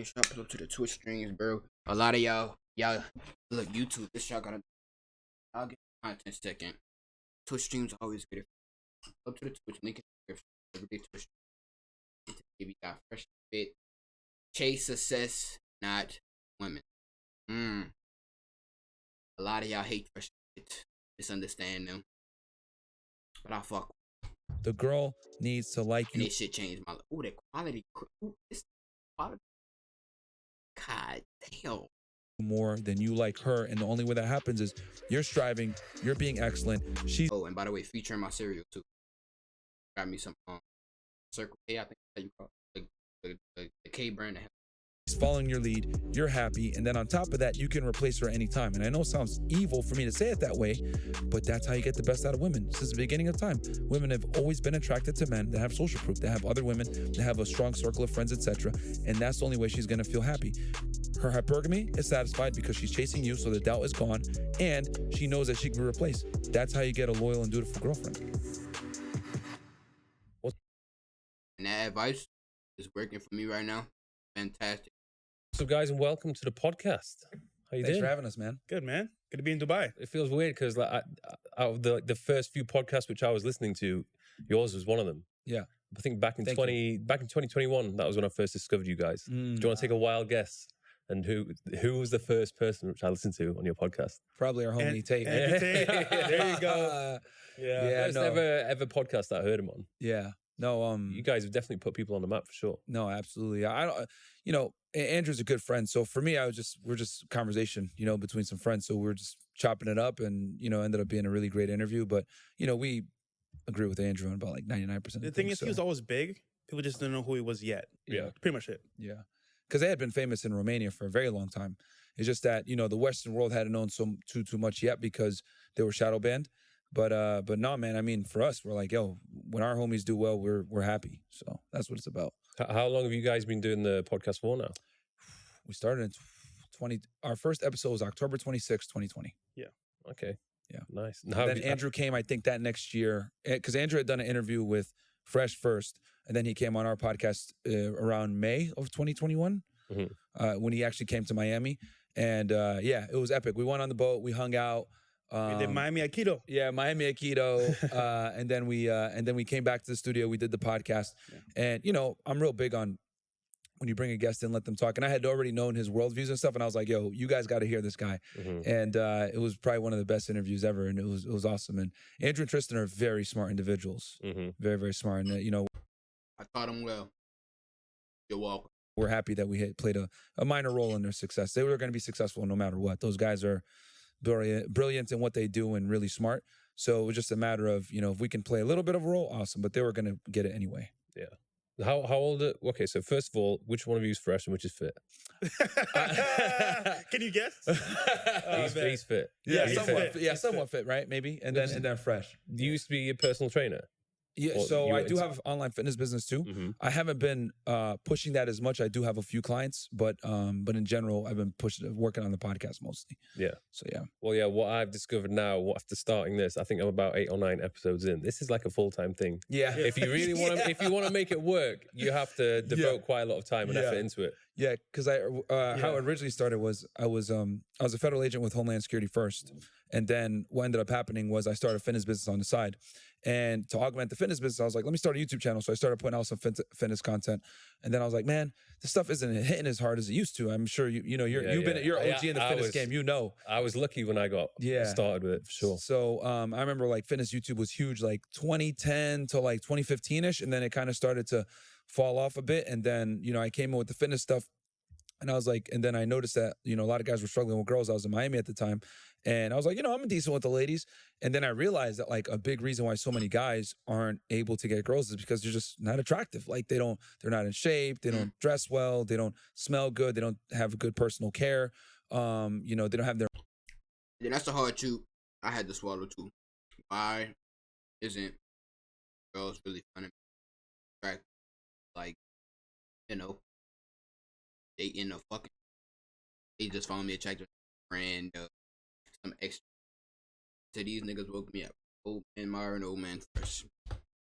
Shout out to the Twitch streams, bro. A lot of y'all look YouTube. This y'all gotta. I'll get content second. Twitch streams always good. Up to the Twitch link in the description. Everyday Twitch. If you got fresh fit, chase success, not women. A lot of y'all hate fresh fit. Misunderstand them. But I fuck. The girl needs to like And you. this shit changed my life. Ooh, that quality. Ooh, this quality. God damn. More than you like her, and the only way that happens is you're striving, you're being excellent. She's Oh, and by the way, featuring my cereal too. Got me some Circle K, I think that's how you call it. The K brand. following your lead, you're happy, and then on top of that, you can replace her anytime. And I know it sounds evil for me to say it that way, but that's how you get the best out of women. Since the beginning of time, women have always been attracted to men that have social proof, that have other women, that have a strong circle of friends, etc. And that's the only way she's gonna feel happy. Her hypergamy is satisfied because she's chasing you, so the doubt is gone, and she knows that she can be replaced. That's how you get a loyal and dutiful girlfriend. And that advice is working for me right now. Fantastic. So, guys, and welcome to the podcast. How you Thanks doing? for having us, man. Good, man. Good to be in Dubai. It feels weird because, like, out of the first few podcasts which I was listening to, yours was one of them. Yeah. I think back in Thank 2021, that was when I first discovered you guys. Do you want to take a wild guess? And who was the first person which I listened to on your podcast? Probably our homie Tate. Andy Tate. There you go. Yeah, First no. ever podcast that I heard him on. Yeah. No, You guys have definitely put people on the map for sure. No, absolutely. I don't, Andrew's a good friend. So for me, we're just conversation, between some friends. So we're just chopping it up and, ended up being a really great interview. But, we agree with Andrew on about like 99% of The thing is, he was always big. People just didn't know who he was yet. Yeah. Pretty much it. Yeah. Because they had been famous in Romania for a very long time. It's just that, the Western world hadn't known too much yet because they were shadow banned. But no, man, I mean, for us, we're like, yo, when our homies do well, we're happy. So that's what it's about. How long have you guys been doing the podcast for now? We started in our first episode was October 26, 2020. Okay. Yeah. Nice. And then Andrew came, I think, that next year, because Andrew had done an interview with Fresh first, and then he came on our podcast around May of 2021 when he actually came to Miami. And it was epic. We went on the boat, we hung out. We did Miami Aikido. Yeah, Miami Aikido. and then we came back to the studio, we did the podcast. Yeah. And, I'm real big on when you bring a guest in, let them talk. And I had already known his worldviews and stuff. And I was like, yo, you guys got to hear this guy. And it was probably one of the best interviews ever. And it was awesome. And Andrew and Tristan are very smart individuals. Very, very smart. And, I taught them well. You're welcome. We're happy that we had played a minor role in their success. They were going to be successful no matter what. Those guys are brilliant in what they do and really smart. So it was just a matter of, if we can play a little bit of a role, awesome. But they were going to get it anyway. Yeah. How old? Okay, so first of all, which one of you is fresh and which is fit? Can you guess? He's fit. Yeah, he's somewhat. fit. Yeah, somewhat fit, right? Maybe, and then fresh. You used to be a personal trainer. Yeah, Well, so you I were do have an online fitness business too. I haven't been pushing that as much. I do have a few clients, but in general, I've been working on the podcast mostly. Yeah. So yeah. Well, yeah. What I've discovered now, after starting this, I think I'm about 8 or 9 episodes in. This is like a full-time thing. Yeah. If you really want to, if you want to make it work, you have to devote quite a lot of time and effort into it. Yeah, because how it originally started was I was a federal agent with Homeland Security first, and then what ended up happening was I started a fitness business on the side, and to augment the fitness business, I was like, let me start a YouTube channel. So I started putting out some fitness content, and then I was like, man, this stuff isn't hitting as hard as it used to. I'm sure you're OG in the fitness game. I was lucky when I got started with it for sure. So I remember like fitness YouTube was huge, like 2010 to like 2015ish, and then it kind of started to fall off a bit. And then, I came in with the fitness stuff, and I was like, and then I noticed that, a lot of guys were struggling with girls. I was in Miami at the time, and I was like, I'm decent with the ladies. And then I realized that like a big reason why so many guys aren't able to get girls is because they're just not attractive. Like they're not in shape. They don't dress well. They don't smell good. They don't have good personal care. They don't have their. Yeah, that's the hard truth I had to swallow too. Why isn't girls really finding attractive? Like, they in a fucking. They just found me attractive, friend, some extra. So these niggas woke me up. Old man Myron, old man Fresh.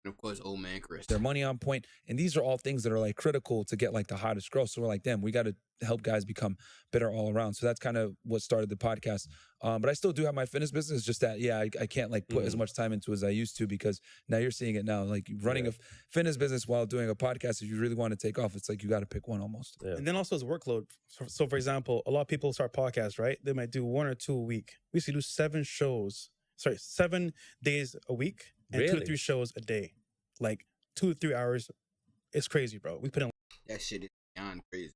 And of course, old man Chris. Their money on point. And these are all things that are like critical to get like the hottest girl. So we're like, damn, we got to help guys become better all around. So that's kind of what started the podcast. But I still do have my fitness business, just that, yeah, I can't like put as much time into as I used to, because now you're seeing it now. Like running a fitness business while doing a podcast, if you really want to take off, it's like you got to pick one almost. Yeah. And then also it's workload. So for example, a lot of people start podcasts, right? They might do 1 or 2 a week. We used to do 7 days a week and 2 to Really? 3 shows a day. Like 2 to 3 hours. It's crazy, bro. We put in That shit is beyond crazy.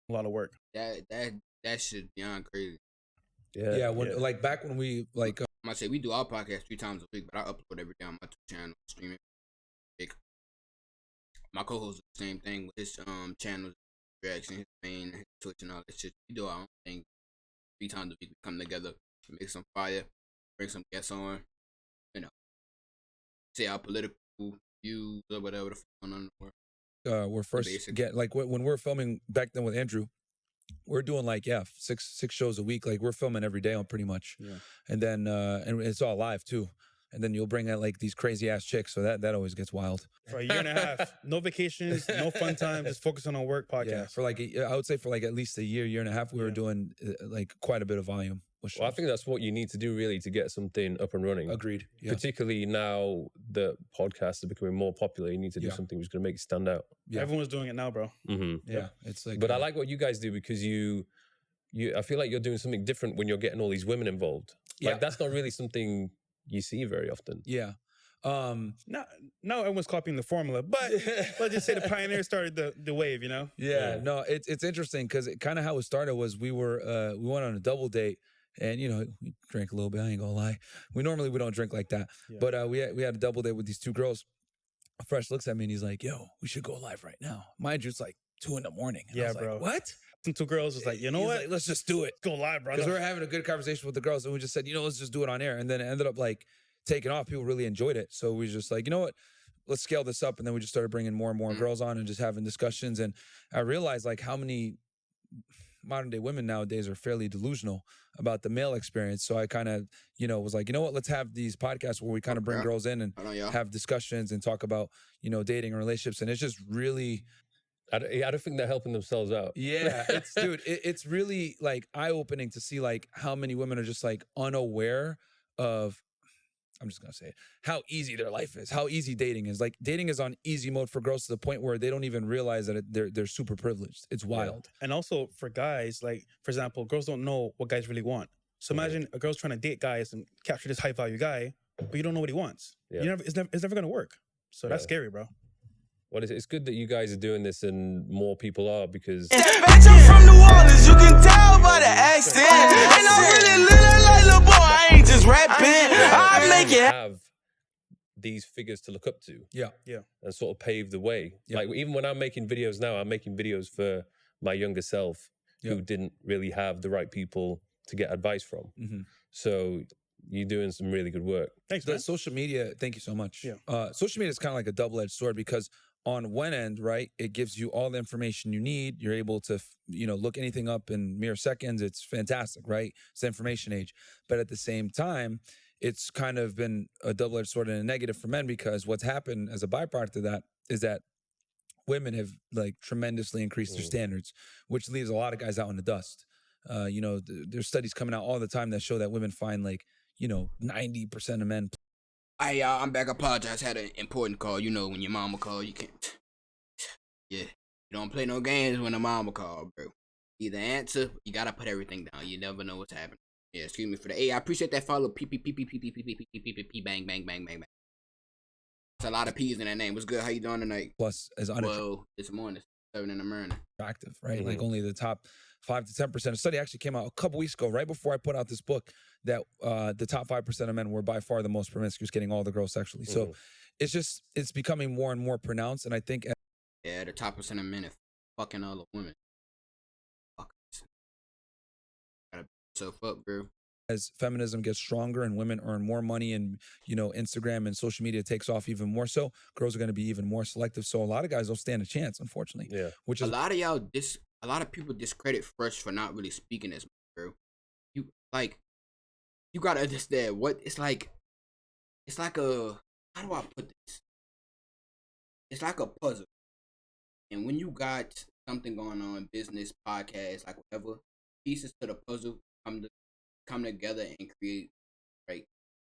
a lot of work. That shit beyond crazy. Yeah. Like back when we like I say we do our podcast 3 times a week, but I upload every day on my channel, streaming. My co-host does the same thing with his channel, reaction, his main, his Twitch, and all that shit. We do our own thing 3 times a week. We come together, make some fire, bring some guests on, say our political views or whatever the fuck going on in the world. we're first Basic. get like when we're filming back then with Andrew, we're doing like six shows a week. Like we're filming every day on pretty much. Yeah. And then and it's all live too. And then you'll bring out like these crazy ass chicks, so that always gets wild. For a year and a half. No vacations, no fun time, just focusing on work podcast. Yeah, for like I would say for like at least a year and a half, we were doing like quite a bit of volume. Well, I think that's what you need to do really to get something up and running. Agreed. Yeah. Particularly now that podcasts are becoming more popular, you need to do Yeah. something which is going to make it stand out. Yeah. Everyone's doing it now, bro. Mm-hmm. Yeah, it's like. But I like what you guys do because you I feel like you're doing something different when you're getting all these women involved. Like Yeah. that's not really something you see very often. Yeah. Now everyone's copying the formula, but let's just say the pioneers started the wave, you know? Yeah, no, it's interesting because kind of how it started was we went on a double date, and we drank a little bit. I ain't gonna lie, we don't drink like that, but we had a double date with these 2 girls. Fresh looks at me and he's like, "Yo, we should go live right now." Mind you, it's like 2 a.m. And I was bro. like, "What?" And 2 girls was like, you know He's what? like, let's just do it. Go live, brother. Because we were having a good conversation with the girls, and we just said, let's just do it on air. And then it ended up like taking off. People really enjoyed it. So we just like, you know what? Let's scale this up. And then we just started bringing more and more girls on and just having discussions. And I realized like how many modern day women nowadays are fairly delusional about the male experience. So I kind of, was like, you know what? Let's have these podcasts where we kind of bring girls in and have discussions and talk about, dating and relationships. And it's just really... I don't think they're helping themselves out. Yeah, it's really like eye-opening to see like how many women are just like unaware of, I'm just gonna say it, how easy their life is, how easy dating is. Like dating is on easy mode for girls to the point where they don't even realize that they're super privileged. It's wild. And also for guys, like for example, girls don't know what guys really want. So imagine a girl's trying to date guys and capture this high value guy, but you don't know what he wants. Yeah. It's never gonna work. So that's scary, bro. Well, it's good that you guys are doing this and more people are because... Bitch, I'm from New Orleans, you can tell by the accent. And I really live like little boy, I ain't just rapping. I make it. Have these figures to look up to. Yeah. And sort of pave the way. Yeah. Like even when I'm making videos now, I'm making videos for my younger self who didn't really have the right people to get advice from. Mm-hmm. So you're doing some really good work. Thanks, man. Social media, thank you so much. Yeah. Social media is kind of like a double-edged sword because on one end, right, it gives you all the information you need. You're able to, look anything up in mere seconds. It's fantastic, right? It's the information age. But at the same time, it's kind of been a double-edged sword and a negative for men because what's happened as a byproduct of that is that women have like tremendously increased their standards, which leaves a lot of guys out in the dust. There's studies coming out all the time that show that women find like, 90% of men. Hey, y'all, I'm back. I apologize. Had an important call. When your mama call, you can't. Yeah, you don't play no games when a mama call, bro. Either answer, you gotta put everything down. You never know what's happening. Yeah, excuse me for the. Hey, I appreciate that follow. P bang bang bang bang bang. It's a lot of P's in that name. What's good? How you doing tonight? Plus, as Well, this morning, 7 in the morning. unattractive, right? Like only the top 5 to 10%. A study actually came out a couple weeks ago, right before I put out this book, that the top 5% of men were by far the most promiscuous, getting all the girls sexually. So it's becoming more and more pronounced. And I think the top percent of men are fucking all the women. Fuckers. Gotta beat yourself up, bro. as feminism gets stronger and women earn more money and, Instagram and social media takes off even more so, girls are going to be even more selective. So a lot of guys don't stand a chance, unfortunately. Yeah. Which is a lot of people discredit Fresh for not really speaking as much, bro. You gotta understand what it's like. It's like how do I put this? it's like a puzzle. And when you got something going on, business, podcast, like whatever, pieces to the puzzle come together and create right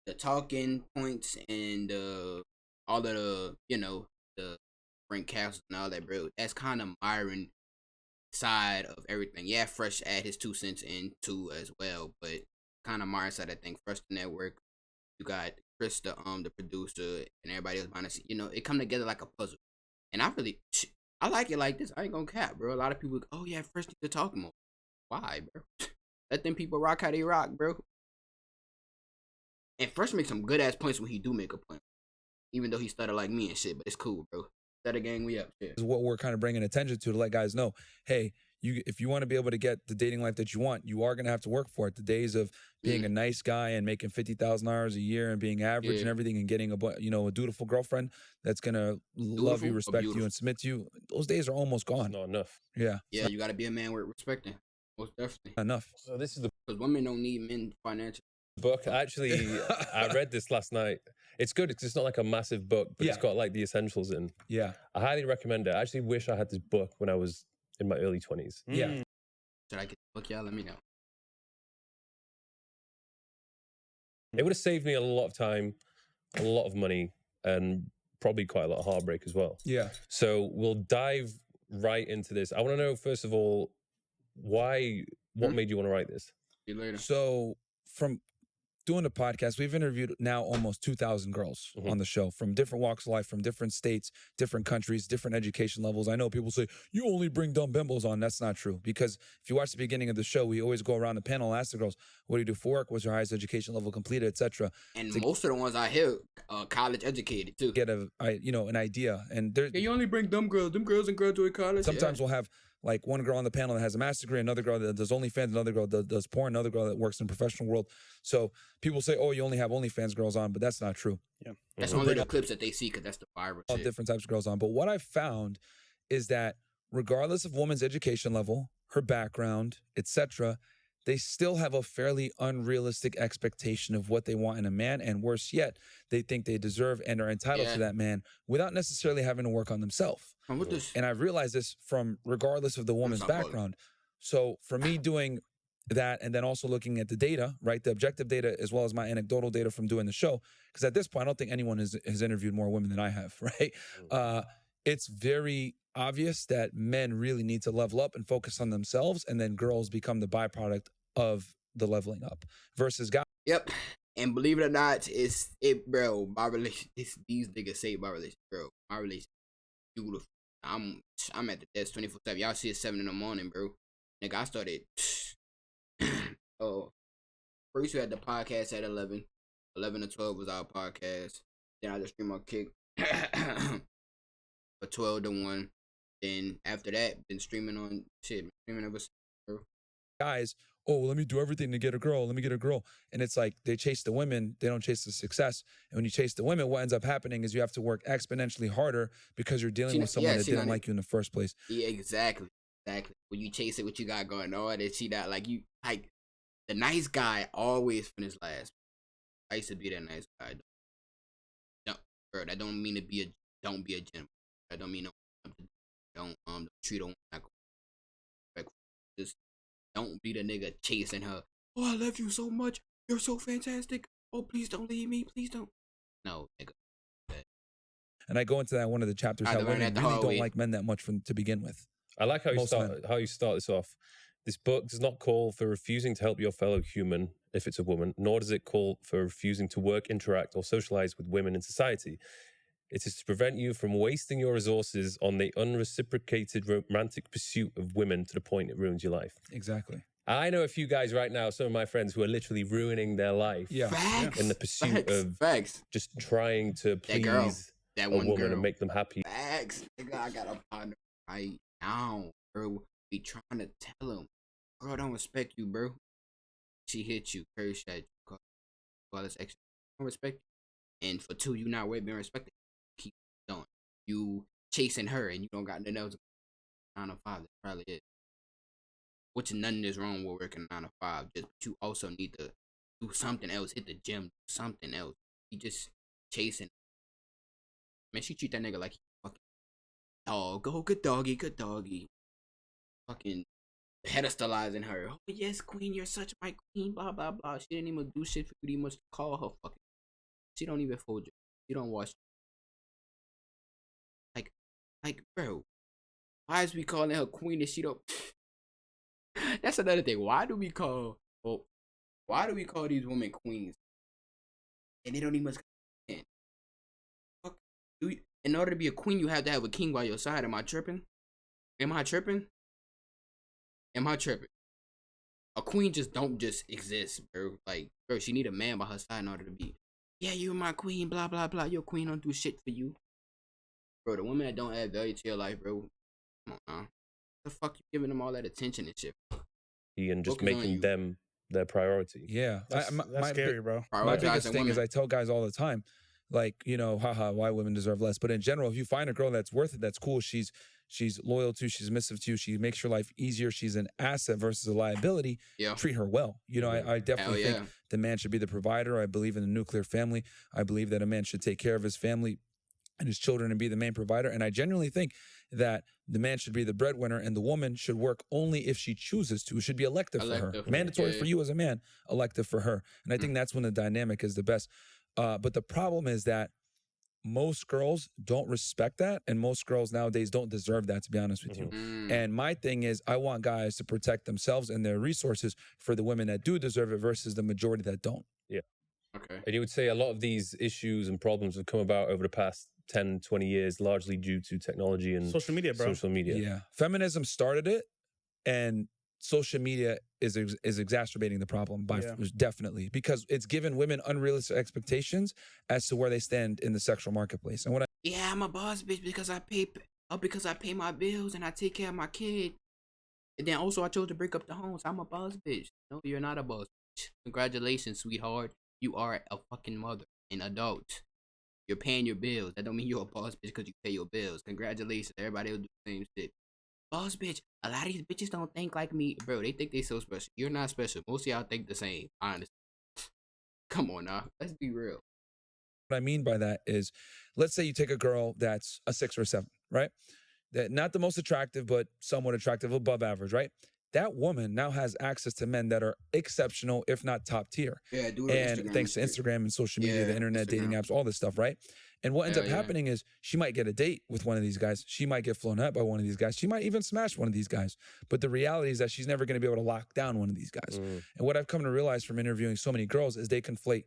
the talking points and all of the the Frank Castles and all that, bro. That's kind of Myron side of everything. Yeah, Fresh add his 2 cents in too as well, but kind of Myron side. I think Fresh the network. You got Chris the producer and everybody else behind the scene. It come together like a puzzle. And I like it like this. I ain't gonna cap, bro. A lot of people go, oh yeah, Fresh need to talk more. Why, bro? Let them people rock how they rock, bro. And Fresh makes some good ass points when he do make a point. Even though he started like me and shit, but it's cool, bro. Stutter gang, we up here. Is what we're kind of bringing attention to let guys know, hey, if you want to be able to get the dating life that you want, you are going to have to work for it. The days of being a nice guy and making $50,000 a year and being average and everything and getting a dutiful girlfriend that's going to love you, respect you, and submit to you, those days are almost gone. Not enough. Yeah. Yeah, you got to be a man worth respecting. Most definitely. Enough. So this is the Because women don't need men financially. book. Actually, I read this last night. It's good because it's not like a massive book, but it's got like the essentials in. Yeah. I highly recommend it. I actually wish I had this book when I was in my early 20s. Yeah. Should I get the book, y'all? Let me know. It would have saved me a lot of time, a lot of money, and probably quite a lot of heartbreak as well. Yeah. So we'll dive right into this. I want to know, first of all, what made you want to write this? See you later. So from doing the podcast, we've interviewed now almost 2,000 girls on the show from different walks of life, from different states, different countries, different education levels. I know people say, you only bring dumb bimbos on. That's not true. Because if you watch the beginning of the show, we always go around the panel and ask the girls, what do you do for work? What's your highest education level completed, etc. And most of the ones I hear college educated too. Get an idea. And there, you only bring dumb girls. Them girls in graduate college. sometimes we'll have like one girl on the panel that has a master's degree, another girl that does OnlyFans, another girl that does porn, another girl that works in the professional world. So people say, oh, you only have OnlyFans girls on, but that's not true. Yeah. That's only the clips that they see because that's the viral All shit. different types of girls on. But what I've found is that regardless of woman's education level, her background, etc., they still have a fairly unrealistic expectation of what they want in a man. And worse yet, they think they deserve and are entitled to that man without necessarily having to work on themselves. And I've realized this from regardless of the woman's background. So for me doing that and then also looking at the data, right, the objective data as well as my anecdotal data from doing the show, because at this point, I don't think anyone has interviewed more women than I have, right? It's very obvious that men really need to level up and focus on themselves, and then girls become the byproduct of the leveling up versus guys. Yep. And believe it or not, bro. My relation, these niggas say my relation, bro. My relation, beautiful. I'm at the desk 24/7. Y'all see it 7 in the morning, bro. Nigga, I started. First we had the podcast at 11. 11 to 12 was our podcast. Then I just stream on Kick for 12 to 1. Then after that, been streaming on shit. Streaming ever since, bro. Guys, oh, let me do everything to get a girl. Let me get a girl. And it's like they chase the women. They don't chase the success. And when you chase the women, what ends up happening is you have to work exponentially harder because you're dealing with someone that didn't like you in the first place. Yeah, exactly. When you chase it, what you got going on, and she not like you. Like the nice guy always finishes last. I used to be that nice guy. No, bro, that don't mean don't be a gentleman. That don't mean don't treat a woman like just don't be the nigga chasing her. Oh, I love you so much. You're so fantastic. Oh, please don't leave me. Please don't. No, nigga. And I go into that one of the chapters how women really don't like men that much to begin with. I like how you start this off. This book does not call for refusing to help your fellow human if it's a woman, nor does it call for refusing to work, interact, or socialize with women in society. It is to prevent you from wasting your resources on the unreciprocated romantic pursuit of women to the point it ruins your life. Exactly. I know a few guys right now, some of my friends, who are literally ruining their life in the pursuit of just trying to please that a woman and make them happy. Facts. Nigga, I got a partner right now, bro. Be trying to tell him, girl, don't respect you, bro. She hit you, curse at you, call this extra. Don't respect you. And for 2, you not worth being respected. Keep going. You chasing her and you don't got nothing else. 9 to 5, that's probably it. Which nothing is wrong with working 9 to 5. Just but you also need to do something else. Hit the gym, do something else. You just chasing. Man, she treat that nigga like he fucking dog. Oh, good doggy, good doggy. Fucking pedestalizing her. Oh yes, queen, you're such my queen. Blah blah blah. She didn't even do shit for you. You must call her fucking. She don't even fold you. You don't watch. Like, bro. Why is we calling her queen if she don't? That's another thing. Why do we call these women queens? And they don't even understand. Fuck. In order to be a queen, you have to have a king by your side. Am I tripping? Am I tripping? A queen just don't just exist, bro. Like, bro, she need a man by her side in order to be. Yeah, you're my queen, blah, blah, blah. Your queen don't do shit for you. Bro, the women that don't add value to your life, bro. Come on, now. The fuck you giving them all that attention and shit? And just Focus on making you. them their priority. Yeah. That's scary, bro. My biggest Prioritizing thing is women. I tell guys all the time, like, you know, haha, why women deserve less. But in general, if you find a girl that's worth it, that's cool, she's loyal to you, she's submissive to you, she makes your life easier, she's an asset versus a liability, Yeah. treat her well. You know, I definitely Hell think the man should be the provider. I believe in the nuclear family. I believe that a man should take care of his family and his children and be the main provider. And I genuinely think that the man should be the breadwinner and the woman should work only if she chooses to. It should be elective for her. Elective, Mandatory yeah. for you as a man, elective for her. And I think that's when the dynamic is the best. But the problem is that most girls don't respect that. And most girls nowadays don't deserve that, to be honest with you. Mm. And my thing is, I want guys to protect themselves and their resources for the women that do deserve it versus the majority that don't. Okay. And you would say a lot of these issues and problems have come about over the past 10, 20 years, largely due to technology and Social media, bro. social media. Yeah. Feminism started it, and social media is exacerbating the problem by definitely, because it's given women unrealistic expectations as to where they stand in the sexual marketplace. And what Yeah, I'm a boss bitch because I pay my bills and I take care of my kid. And then also I chose to break up the homes. I'm a boss bitch. No, you're not a boss bitch. Congratulations, sweetheart. You are a fucking mother, an adult. You're paying your bills. That don't mean you're a boss bitch because you pay your bills. Congratulations. Everybody will do the same shit. Boss bitch. A lot of these bitches don't think like me. Bro, they think they so special. You're not special. Most of y'all think the same, honestly. Come on now. Let's be real. I mean by that is, let's say you take a girl that's a 6 or a 7, right? That not the most attractive, but somewhat attractive, above average, right? That woman now has access to men that are exceptional, if not top tier. Yeah, do And thanks to Instagram and social media, the internet, dating apps, all this stuff, right? And what ends up happening is she might get a date with one of these guys. She might get flown out by one of these guys. She might even smash one of these guys. But the reality is that she's never going to be able to lock down one of these guys. And what I've come to realize from interviewing so many girls is they conflate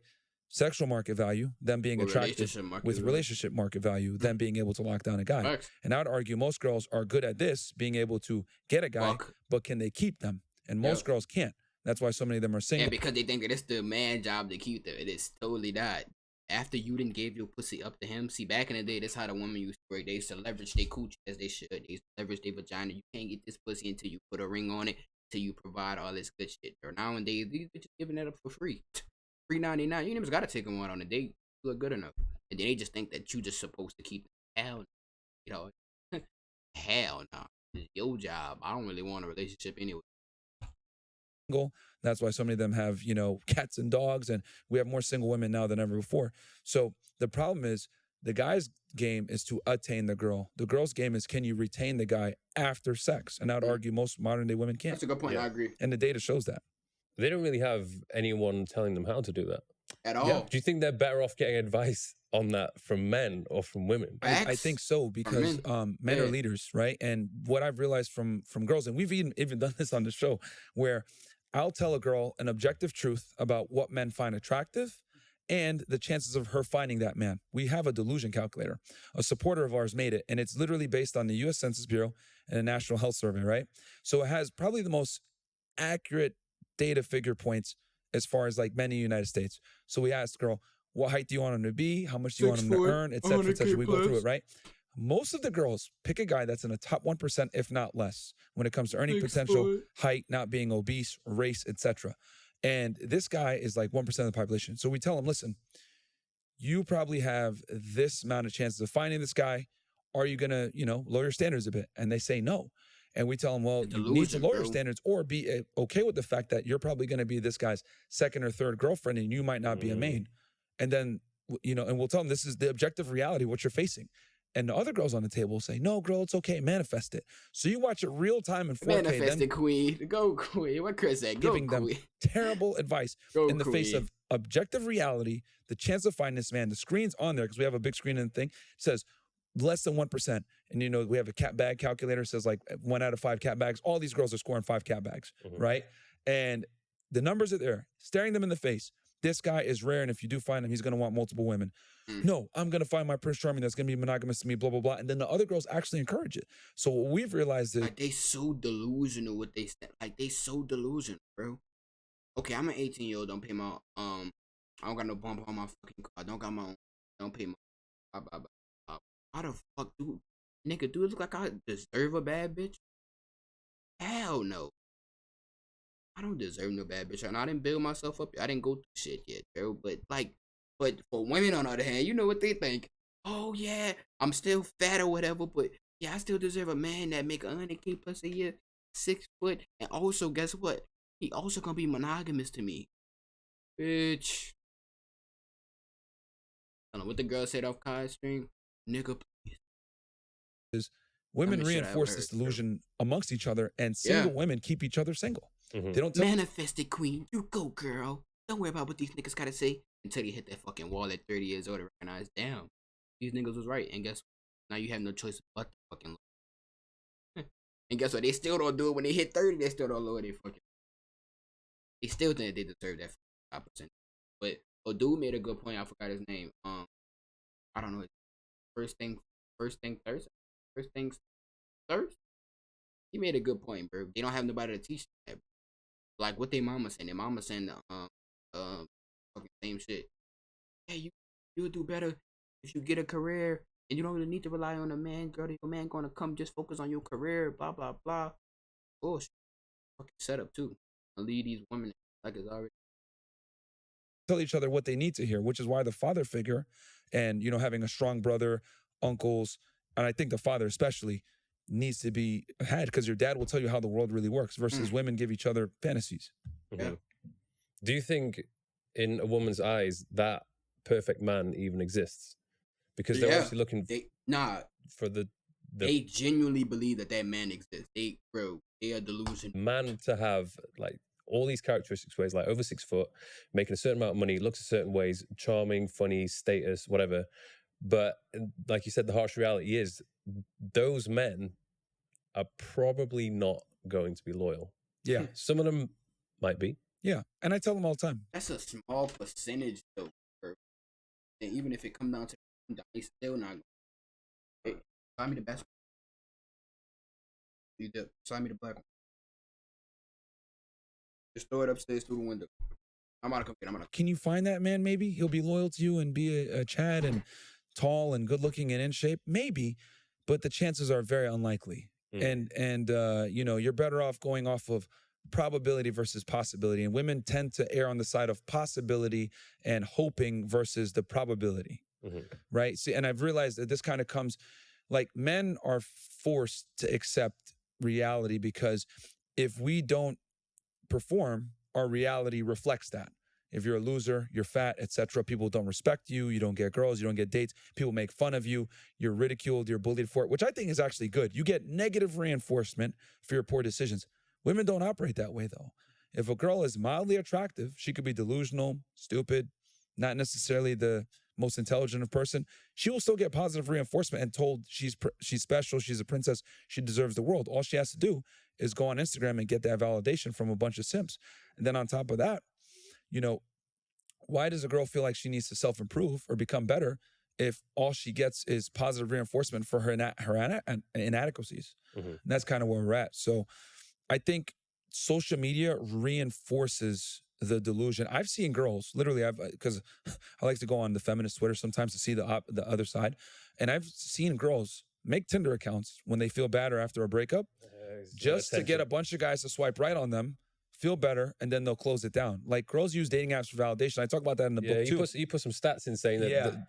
sexual market value, them being attractive, with relationship market value, them being able to lock down a guy. And I would argue most girls are good at this, being able to get a guy, but can they keep them? And most girls can't. That's why so many of them are single. Yeah, because they think that it's the man's job to keep them. It is totally not. After you didn't give your pussy up to him, see, back in the day, that's how the women used to work. They used to leverage their coochie as they should. They used to leverage their vagina. You can't get this pussy until you put a ring on it, until you provide all this good shit. Or nowadays, these bitches giving it up for free. $3.99. You ain't even got to take them out on a date. You look good enough. And then they just think that you just supposed to keep them. Hell, you know, hell no. It's your job. I don't really want a relationship anyway. That's why so many of them have, you know, cats and dogs, and we have more single women now than ever before. So the problem is the guy's game is to attain the girl. The girl's game is, can you retain the guy after sex? And I would argue most modern day women can't. That's a good point. I agree. And the data shows that. They don't really have anyone telling them how to do that. At all. Yeah. Do you think they're better off getting advice on that from men or from women? I think so, because men are leaders, right? And what I've realized from girls, and we've even done this on the show, where I'll tell a girl an objective truth about what men find attractive and the chances of her finding that man. We have a delusion calculator. A supporter of ours made it, and it's literally based on the U.S. Census Bureau and the National Health Survey, right? So it has probably the most accurate data figure points as far as like men in the United States. So we asked the girl, what height do you want him to be? How much do you want him to earn? Et cetera, et cetera. We go through it, right? Most of the girls pick a guy that's in the top 1%, if not less, when it comes to earning potential, height, not being obese, race, etc. And this guy is like 1% of the population. So we tell him, listen, you probably have this amount of chances of finding this guy. Are you going to, lower your standards a bit? And they say no. And we tell them, well, you need to lower your standards or be okay with the fact that you're probably going to be this guy's second or third girlfriend and you might not be a main. And then, and we'll tell them this is the objective reality, what you're facing. And the other girls on the table will say, no, girl, it's okay, manifest it. So you watch it real time in 4K, Manifest them it, queen. Go, queen. What Chris said? Go, giving them queen. terrible advice Go, in the face queen. of objective reality, the chance of finding this man. The screen's on there because we have a big screen and thing. It says less than 1%. And, you know, we have a cat bag calculator. It says like 1 out of 5 cat bags. All these girls are scoring 5 cat bags, right? And the numbers are there, staring them in the face. This guy is rare, and if you do find him, he's going to want multiple women. No, I'm going to find my Prince Charming that's going to be monogamous to me, blah, blah, blah. And then the other girls actually encourage it. So what we've realized is... Like, they so delusional with they stuff. Like, they so delusional, bro. Okay, I'm an 18-year-old, don't pay my, I don't got no bump on my fucking car. I don't got my own, don't pay my, blah, blah, blah. How the fuck, nigga, do it look like I deserve a bad bitch? Hell no. I don't deserve no bad bitch. And I didn't build myself up. I didn't go through shit yet, bro. But for women on the other hand, you know what they think. Oh yeah, I'm still fat or whatever, but yeah, I still deserve a man that make 100K plus a year, 6 foot, and also guess what? He also gonna be monogamous to me, bitch. I don't know what the girl said off Kai's stream, nigga. Please. Women Dumbest shit I ever reinforce this heard, bro. delusion amongst each other, and single women keep each other single. They don't tell Manifest it, queen. You go, girl. Don't worry about what these niggas gotta say until you hit that fucking wall at 30 years old and recognize, damn, these niggas was right. And guess what? Now you have no choice but to fucking lower. And guess what? They still don't do it when they hit 30. They still don't lower their fucking. They still think they deserve that 5%. But dude made a good point. I forgot his name. I don't know. First things Thursday. He made a good point, bro. They don't have nobody to teach them that. Like what they mama saying. Their mama saying fucking same shit. Yeah, you'll do better if you get a career and you don't really need to rely on a man, girl. Your man gonna come just focus on your career, blah blah blah. Bullshit. Fucking setup too. And lead these women like it's already. tell each other what they need to hear, which is why the father figure and, you know, having a strong brother, uncles, and I think the father especially needs to be had because your dad will tell you how the world really works versus women give each other fantasies. Yeah. Do you think in a woman's eyes that perfect man even exists? Because they're obviously looking for the they genuinely believe that man exists. They are delusional. Man to have like all these characteristics where he's like over 6 foot, making a certain amount of money, looks a certain ways, charming, funny, status, whatever. But like you said, the harsh reality is those men are probably not going to be loyal. Yeah. Some of them might be. Yeah. And I tell them all the time. That's a small percentage though, bro. And even if it comes down to they still not going. Hey, find me the best one. Sign me the black one. Just throw it upstairs through the window. I'm out of computer. Can you find that man? Maybe he'll be loyal to you and be a Chad and tall and good looking and in shape. Maybe, but the chances are very unlikely. And you know, you're better off going off of probability versus possibility. And women tend to err on the side of possibility and hoping versus the probability. Right? See, and I've realized that this kind of comes like men are forced to accept reality because if we don't perform, our reality reflects that. If you're a loser, you're fat, etc., people don't respect you, you don't get girls, you don't get dates, people make fun of you, you're ridiculed, you're bullied for it, which I think is actually good. You get negative reinforcement for your poor decisions. Women don't operate that way though. If a girl is mildly attractive, she could be delusional, stupid, not necessarily the most intelligent of person, she will still get positive reinforcement and told she's special, she's a princess, she deserves the world. All she has to do is go on Instagram and get that validation from a bunch of simps. And then on top of that, you know, why does a girl feel like she needs to self-improve or become better if all she gets is positive reinforcement for her inadequacies? And that's kind of where we're at. So I think social media reinforces the delusion. I've seen girls, literally, because I like to go on the feminist Twitter sometimes to see the other side, and I've seen girls make Tinder accounts when they feel bad or after a breakup, just to get a bunch of guys to swipe right on them feel better, and then they'll close it down. Like girls use dating apps for validation. I talk about that in the book too. You put some stats in saying that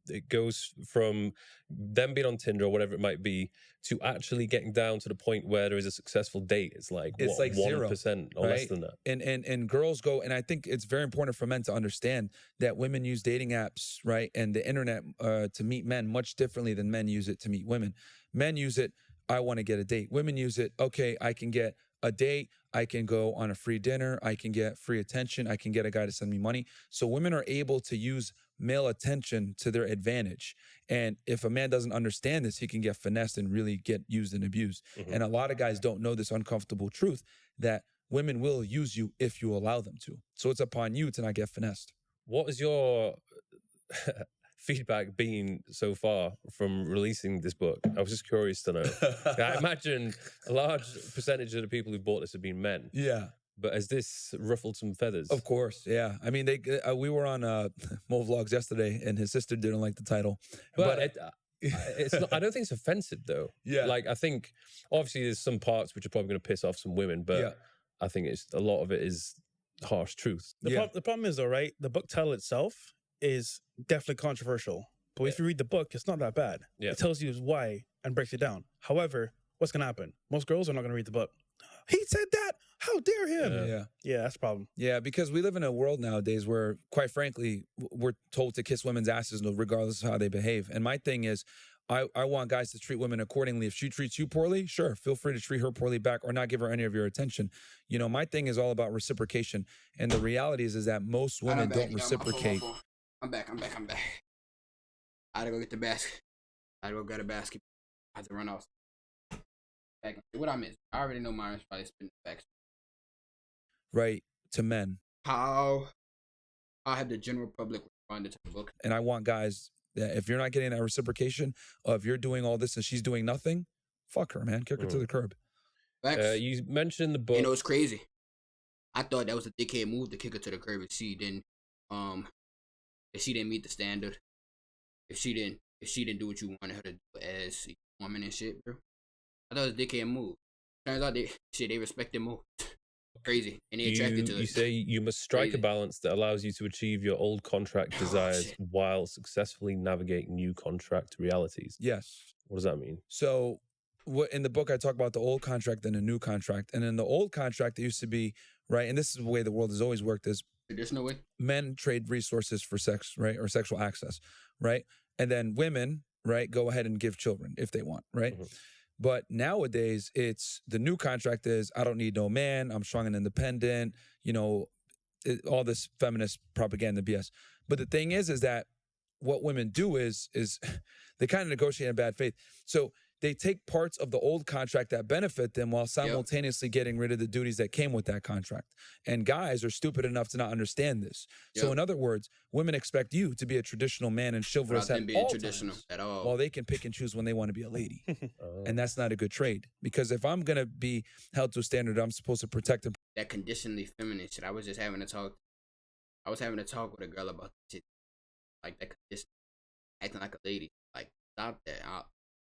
it goes from them being on Tinder or whatever it might be to actually getting down to the point where there is a successful date. It's like 1% or less than that. And girls go, and I think it's very important for men to understand that women use dating apps, right, and the internet to meet men much differently than men use it to meet women. Men use it, I want to get a date. Women use it, okay, I can get a date, I can go on a free dinner, I can get free attention, I can get a guy to send me money. So women are able to use male attention to their advantage. And if a man doesn't understand this, he can get finessed and really get used and abused. And a lot of guys don't know this uncomfortable truth that women will use you if you allow them to. So it's upon you to not get finessed. What is your feedback been so far from releasing this book? I was just curious to know. I imagine a large percentage of the people who bought this have been men. Yeah. But has this ruffled some feathers? Of course, yeah. I mean, we were on Mo Vlogs yesterday, and his sister didn't like the title. But it's not, I don't think it's offensive, though. Yeah. Like, I think, obviously, there's some parts which are probably going to piss off some women, but I think a lot of it is harsh truth. The problem is, though, right? The book title itself is definitely controversial. But if you read the book, it's not that bad. Yeah. It tells you why and breaks it down. However, what's going to happen? Most girls are not going to read the book. He said that. How dare him? Yeah, that's the problem. Yeah, because we live in a world nowadays where, quite frankly, we're told to kiss women's asses regardless of how they behave. And my thing is, I want guys to treat women accordingly. If she treats you poorly, sure, feel free to treat her poorly back or not give her any of your attention. You know, my thing is all about reciprocation. And the reality is that most women don't reciprocate. I'm back. I had to go get the basket. I had to go get a basket. I had to run off. Back. What I missed? I already know mine is probably spinning back. Right, to men. How have the general public responded to the book? And I want guys that if you're not getting that reciprocation of you're doing all this and she's doing nothing, fuck her, man. Kick her to the curb. You mentioned the book. You know, it's crazy. I thought that was a dickhead move to kick her to the curb if she didn't meet the standard. If she didn't do what you wanted her to do as a woman and shit, bro. I thought it was a dickhead move. Turns out they respect him more. Crazy. And they attracted to it. You say you must strike a balance that allows you to achieve your old contract desires while successfully navigate new contract realities. Yes. What does that mean? So in the book, I talk about the old contract and the new contract. And in the old contract, it used to be, right, and this is the way the world has always worked, is traditional way. Men trade resources for sex, right, or sexual access, right? And then women, right, go ahead and give children if they want, right? But nowadays, it's the new contract is, I don't need no man, I'm strong and independent, you know, all this feminist propaganda BS. But the thing is that what women do is they kind of negotiate in bad faith. So they take parts of the old contract that benefit them while simultaneously getting rid of the duties that came with that contract. And guys are stupid enough to not understand this. So in other words, women expect you to be a traditional man and chivalrous at all times, at all. while they can pick and choose when they want to be a lady. And that's not a good trade. Because if I'm going to be held to a standard, I'm supposed to protect them. That conditionally feminine shit. I was just having a talk. I was having a talk with a girl about shit. Like that condition, acting like a lady. Like, stop that.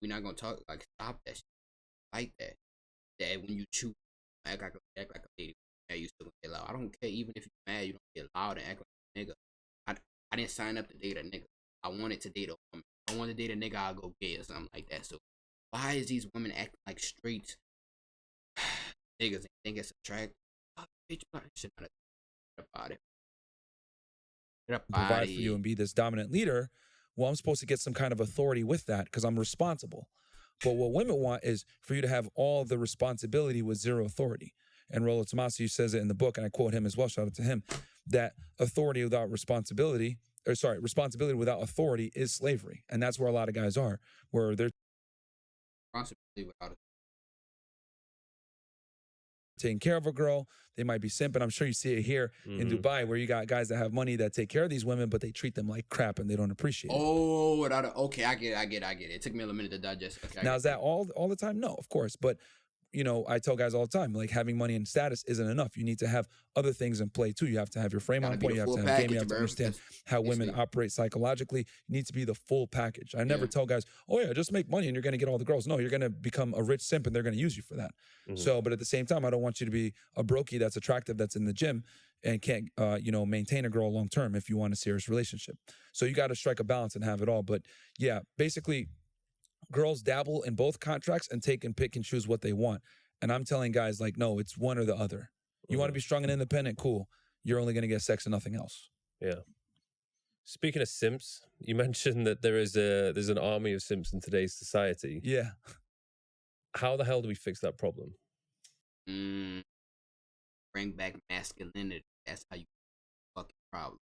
We're not gonna talk. Like, stop that shit. Like that. That when you choose, act like a lady. Yeah, you still gonna get loud. I don't care. Even if you're mad, you don't get loud and act like a nigga. I didn't sign up to date a nigga. I wanted to date a woman. If I wanted to date a nigga, I'll go gay or something like that. So why is these women acting like straight niggas and think it's attractive? Oh, bitch, shit about it. Provide for you and be this dominant leader. Well, I'm supposed to get some kind of authority with that because I'm responsible. But what women want is for you to have all the responsibility with zero authority. And Rollo Tomassi says it in the book, and I quote him as well, shout out to him, that authority without responsibility, responsibility without authority is slavery. And that's where a lot of guys are, where they're responsibility without taking care of a girl. They might be simping. I'm sure you see it here in Dubai, where you got guys that have money that take care of these women, but they treat them like crap and they don't appreciate it. Oh, okay, I get it. It took me a minute to digest. Okay, now, is that all the time? No, of course. But, you know, I tell guys all the time, like having money and status isn't enough. You need to have other things in play too. You have to have your frame Gotta on be point. the You have full to have game. package, You have to bro. understand That's how women basically- operate psychologically. You need to be the full package. I never Yeah. tell guys, oh yeah, just make money and you're going to get all the girls. No, you're going to become a rich simp and they're going to use you for that. Mhm. So, but at the same time, I don't want you to be a brokey that's attractive, that's in the gym and can't, you know, maintain a girl long term if you want a serious relationship. So you got to strike a balance and have it all. But yeah, basically, girls dabble in both contracts and take and pick and choose what they want. And I'm telling guys like, no, it's one or the other. You want to be strong and independent, cool. You're only going to get sex and nothing else. Yeah. Speaking of simps, you mentioned that there's an army of simps in today's society. Yeah. How the hell do we fix that problem? Bring back masculinity. That's how you fucking problem.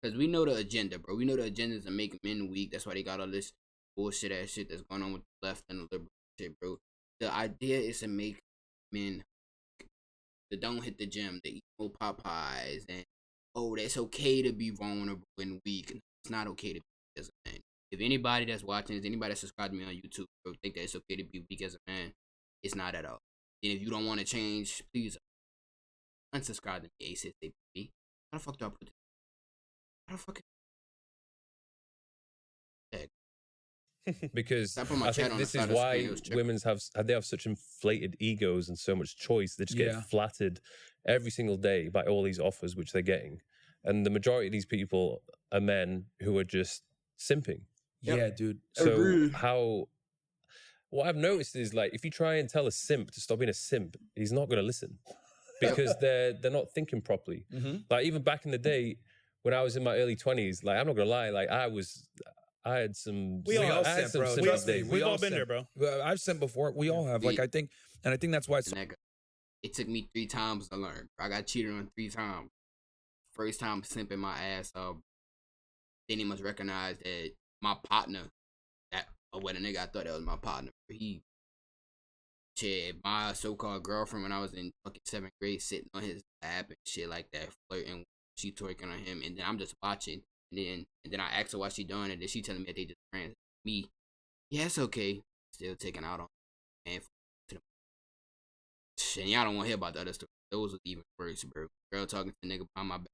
Because we know the agenda, bro. We know the agenda is to make men weak. That's why they got all this bullshit ass shit that's going on with the left and the liberal shit, bro. The idea is to make men that don't hit the gym, they eat more Popeyes, and oh, that's okay to be vulnerable and weak. It's not okay to be as a man. If anybody that's watching this, anybody that subscribed to me on YouTube, bro, think that it's okay to be weak as a man, it's not at all. And if you don't want to change, please unsubscribe to me, ACSAP. How the fuck do I put this? How the fuck? Because I put my I chat think on this the is side of the why screen, it was tripping. women's have such inflated egos and so much choice. They just Yeah. get flattered every single day by all these offers which they're getting, and the majority of these people are men who are just simping. Yep. Yeah, dude. So Agreed. what I've noticed is, like, if you try and tell a simp to stop being a simp, he's not going to listen because they're not thinking properly. Like, even back in the day when I was in my early 20s, like, I'm not going to lie, like I had some We all I had simp, some bro. simp Trust me, days. We've all all been there, simp. bro. Well, I've sent before. We all have. Like, I think that's why it's Nigga, it took me 3 times to learn. I got cheated on 3 times. First time simping my ass up. Then he must recognize that my partner, what a nigga I thought that was my partner. My so-called girlfriend when I was in fucking 7th grade, sitting on his lap and shit like that, flirting. She twerking on him, and then I'm just watching. And then I asked her what she doing, and then she telling me that they just friends. Me, yeah, it's okay. Still taking out on and and y'all don't want to hear about the other stuff. Those are even worse, bro. Girl talking to nigga behind my back.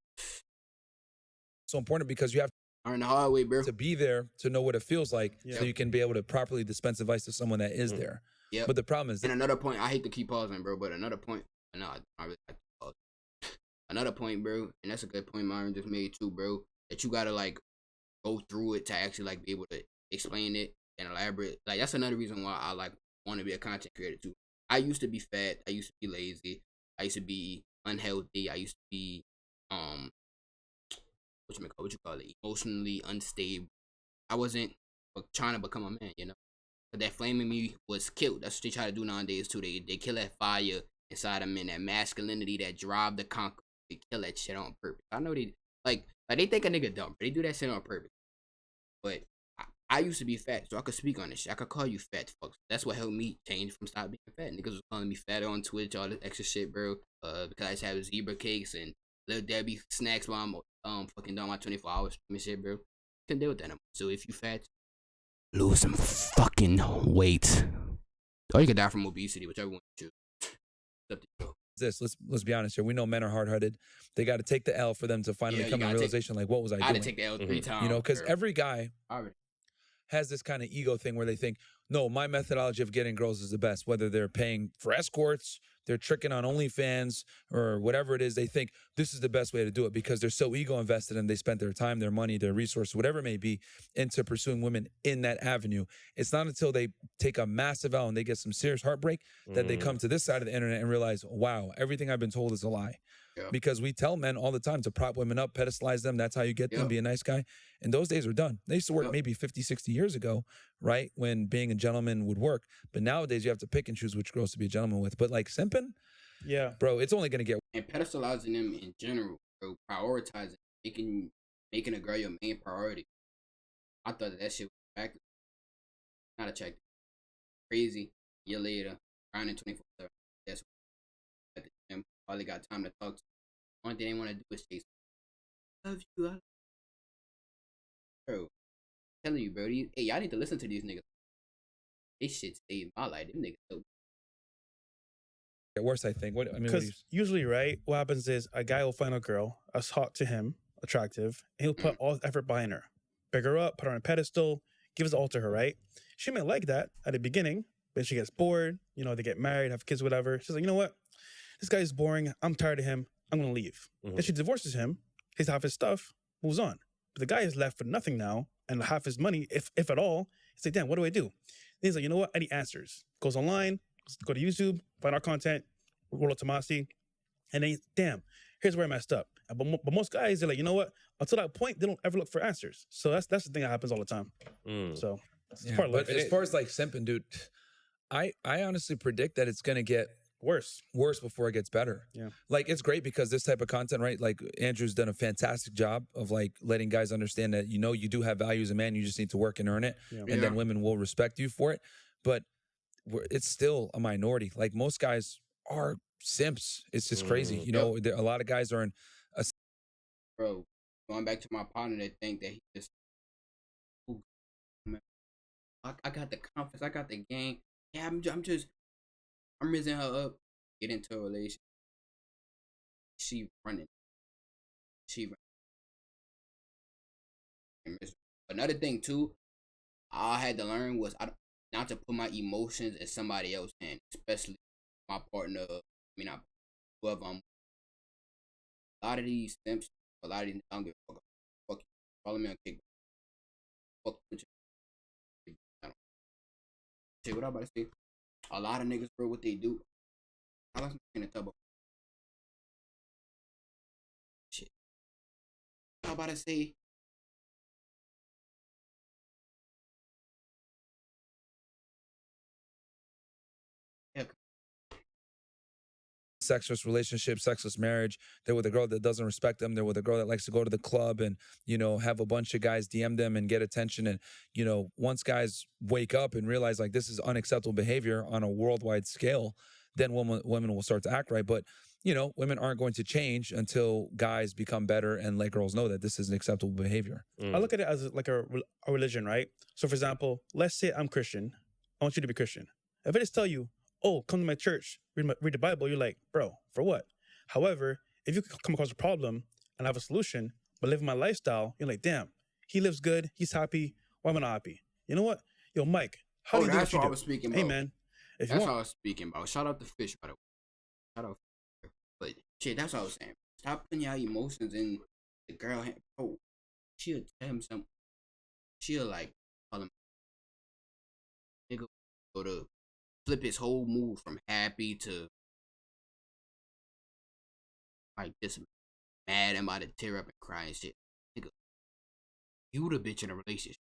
so important because you have Learn the hard way, bro. to be there to know what it feels like Yeah. so you can be able to properly dispense advice to someone that is there. Yep. But the problem is And another point, I hate to keep pausing, bro, but another point, no, I really like to pause. Another point, bro, and that's a good point Myron just made too, bro, that you gotta like go through it to actually like be able to explain it and elaborate. Like, that's another reason why I like want to be a content creator too. I used to be fat, I used to be lazy, I used to be unhealthy, I used to be what you call it, emotionally unstable. I wasn't trying to become a man, you know. But that flame in me was killed. That's what they try to do nowadays too. They kill that fire inside of men, that masculinity, that drive to conquer. They kill that shit on purpose. I know they like they think a nigga dumb, but they do that shit on purpose. But I used to be fat, so I could speak on this shit. I could call you fat fucks. That's what helped me change from stop being fat. Niggas was calling me fat on Twitch, all this extra shit, bro. Because I just have zebra cakes and Little Debbie snacks while I'm fucking doing my 24 hours and shit, bro. Couldn't deal with that no more. So if you fat, lose some fucking weight. Or you could die from obesity, whichever one you choose. It's up to you. let's be honest here. We know men are hard-headed. They got to take the L for them to finally Yeah, you come to gotta realization, like, what was I I had to doing? take the L 3 times. You know, because bro. every guy Already. has this kind of ego thing where they think, no, my methodology of getting girls is the best. Whether they're paying for escorts, they're tricking on OnlyFans, or whatever it is, they think this is the best way to do it because they're so ego invested and they spent their time, their money, their resources, whatever it may be, into pursuing women in that avenue. It's not until they take a massive L and they get some serious heartbreak that they come to this side of the internet and realize, wow, everything I've been told is a lie. Yeah. Because we tell men all the time to prop women up, pedestalize them. That's how you get them, Yep. be a nice guy. And those days are done. They used to work Yep. maybe 50, 60 years ago, right? When being a gentleman would work. But nowadays you have to pick and choose which girls to be a gentleman with. But like simping, Yeah. bro, it's only going to get And pedestalizing them in general, bro, prioritizing, making a girl your main priority. I thought that shit was attractive. Not attractive. Crazy. A year later, grinding 24/7. That's at the gym. All they got time to talk to. Only thing they want to do is chase. Love you. Bro, I'm telling you, bro. Hey, y'all need to listen to these niggas. This shit saved my life. Them niggas so get worse, I think. What I mean, what do Because usually, right, what happens is a guy will find a girl that's hot to him, attractive, and he'll put all his effort behind her, pick her up, put her on a pedestal, give his all to her, right? She may like that at the beginning, but she gets bored. You know, they get married, have kids, whatever. She's like, you know what? This guy's boring. I'm tired of him. I'm gonna leave. Then she divorces him. He's half his stuff, moves on. But the guy is left with nothing now, and half his money, if at all. He's like, damn, what do I do? And he's like, you know what? I need answers. Goes online, go to YouTube, find our content, roll up Tomasi, and then damn, here's where I messed up. But most guys, they're like, you know what? Until that point, they don't ever look for answers. So that's the thing that happens all the time. So that's Yeah, part of but life. as far as like simping, dude, I honestly predict that it's gonna get Worse. before it gets better. Yeah. Like it's great because this type of content, right? Like Andrew's done a fantastic job of like letting guys understand that, you know, you do have value as a man, you just need to work and earn it. Yeah. And then women will respect you for it. But it's still a minority. Like most guys are simps. It's just crazy. You know, a lot of guys are in Bro, going back to my partner that think that he just, ooh, man, I got the confidence, I got the game. Yeah, I'm raising her up, get into a relationship. She running. Another thing too, I had to learn was not to put my emotions in somebody else's hand, especially my partner. Whoever I'm. A lot of these simps, a lot of these, I don't give a fuck. Fuck you. Follow me on kickback. Fuck with you. Say what I'm about to say. A lot of niggas, bro, what they do. I was in the tub. Shit. I'm about to say. Yeah. sexless relationship, sexless marriage. They're with a girl that doesn't respect them. They're with a girl that likes to go to the club and, you know, have a bunch of guys DM them and get attention. And, you know, once guys wake up and realize like this is unacceptable behavior on a worldwide scale, then women will start to act right. But, you know, women aren't going to change until guys become better and let girls know that this is an acceptable behavior. I look at it as like a religion, right? So, for example, let's say I'm Christian. I want you to be Christian. If I just tell you, oh, come to my church, read the Bible, you're like, bro, for what? However, if you come across a problem and have a solution, but live my lifestyle, you're like, damn, he lives good, he's happy, why am I not happy? You know what? Yo, Mike, how do you do that's what you what I do? was speaking Hey, about. man, if you That's want. what I was speaking about. Shout out to Fish, by the way. Shout out. But shit, that's what I was saying. Stop putting your emotions in the girl hand. Bro, she'll tell him something. She'll like call him nigga, go to flip his whole mood from happy to like just mad and about to tear up and cry and shit. Nigga, you the bitch in a relationship.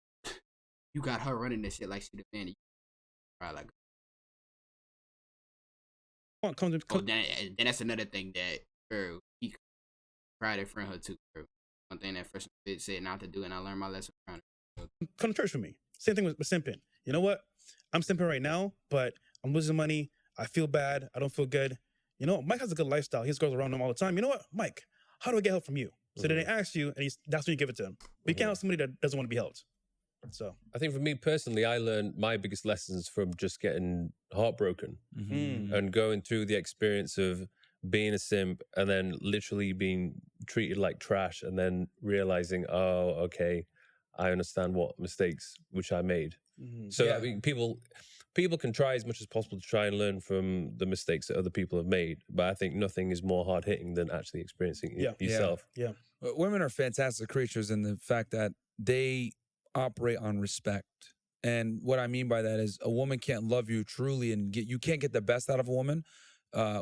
You got her running this shit like she the man. You cry like. Come Oh, then that's another thing that bro, he cried in front of her too, bro. One thing that first said not to do, and I learned my lesson from her. come to church with me. Same thing with simping. You know what? I'm simping right now, but I'm losing money. I feel bad. I don't feel good. You know, Mike has a good lifestyle. He has girls around him all the time. You know what, Mike? How do I get help from you? So then they ask you, and that's when you give it to him. But you can't help somebody that doesn't want to be helped. So I think for me personally, I learned my biggest lessons from just getting heartbroken and going through the experience of being a simp and then literally being treated like trash and then realizing, oh, okay, I understand what mistakes which I made. So Yeah. I mean, people can try as much as possible to try and learn from the mistakes that other people have made, but I think nothing is more hard hitting than actually experiencing it yourself. yeah. Women are fantastic creatures in the fact that they operate on respect. And what I mean by that is a woman can't love you truly and you can't get the best out of a woman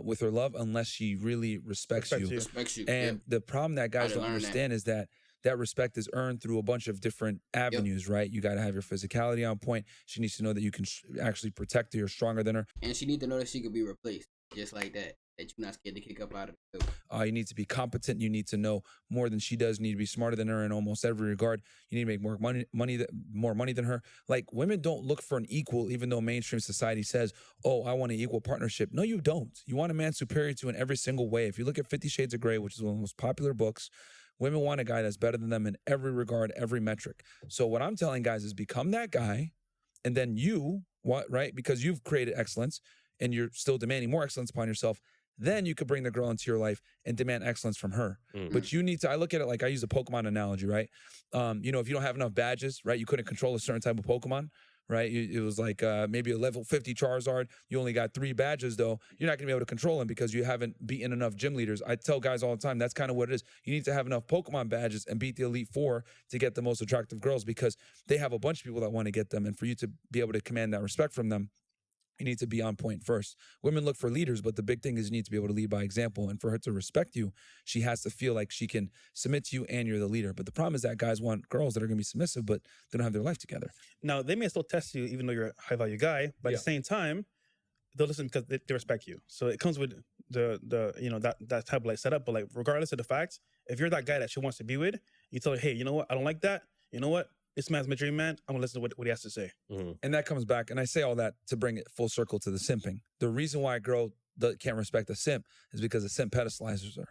with her love unless she really respects you. Respects you. And the problem that guys to don't learn that. understand is that respect is earned through a bunch of different avenues, right? You got to have your physicality on point. She needs to know that you can actually protect her. You're stronger than her. And she need to know that she could be replaced, just like that. That you're not scared to kick up out of the field. You need to be competent. You need to know more than she does. You need to be smarter than her in almost every regard. You need to make more money than her. Like women don't look for an equal, even though mainstream society says, "Oh, I want an equal partnership." No, you don't. You want a man superior to you in every single way. If you look at 50 Shades of Grey, which is one of the most popular books, women want a guy that's better than them in every regard, every metric. So what I'm telling guys is become that guy, and then you, right? Because you've created excellence. and you're still demanding more excellence upon yourself, then you could bring the girl into your life and demand excellence from her. But you need to, I look at it like I use a Pokemon analogy, right? You know, if you don't have enough badges, right, you couldn't control a certain type of Pokemon, right? It was like maybe a level 50 Charizard. You only got 3 badges, though. You're not going to be able to control him because you haven't beaten enough gym leaders. I tell guys all the time, that's kind of what it is. You need to have enough Pokemon badges and beat the Elite Four to get the most attractive girls, because they have a bunch of people that want to get them. And for you to be able to command that respect from them, you need to be on point first. Women look for leaders, but the big thing is you need to be able to lead by example. And for her to respect you, she has to feel like she can submit to you and you're the leader. But the problem is that guys want girls that are going to be submissive, but they don't have their life together. Now, they may still test you even though you're a high value guy, but at the same time, they'll listen because they respect you. So it comes with the you know, that type of like setup. But like regardless of the facts, if you're that guy that she wants to be with, you tell her, hey, you know what? I don't like that. You know what? This man's my dream man. I'm gonna listen to what he has to say. And that comes back, and I say all that to bring it full circle to the simping. The reason why a girl can't respect a simp is because a simp pedestalizes her.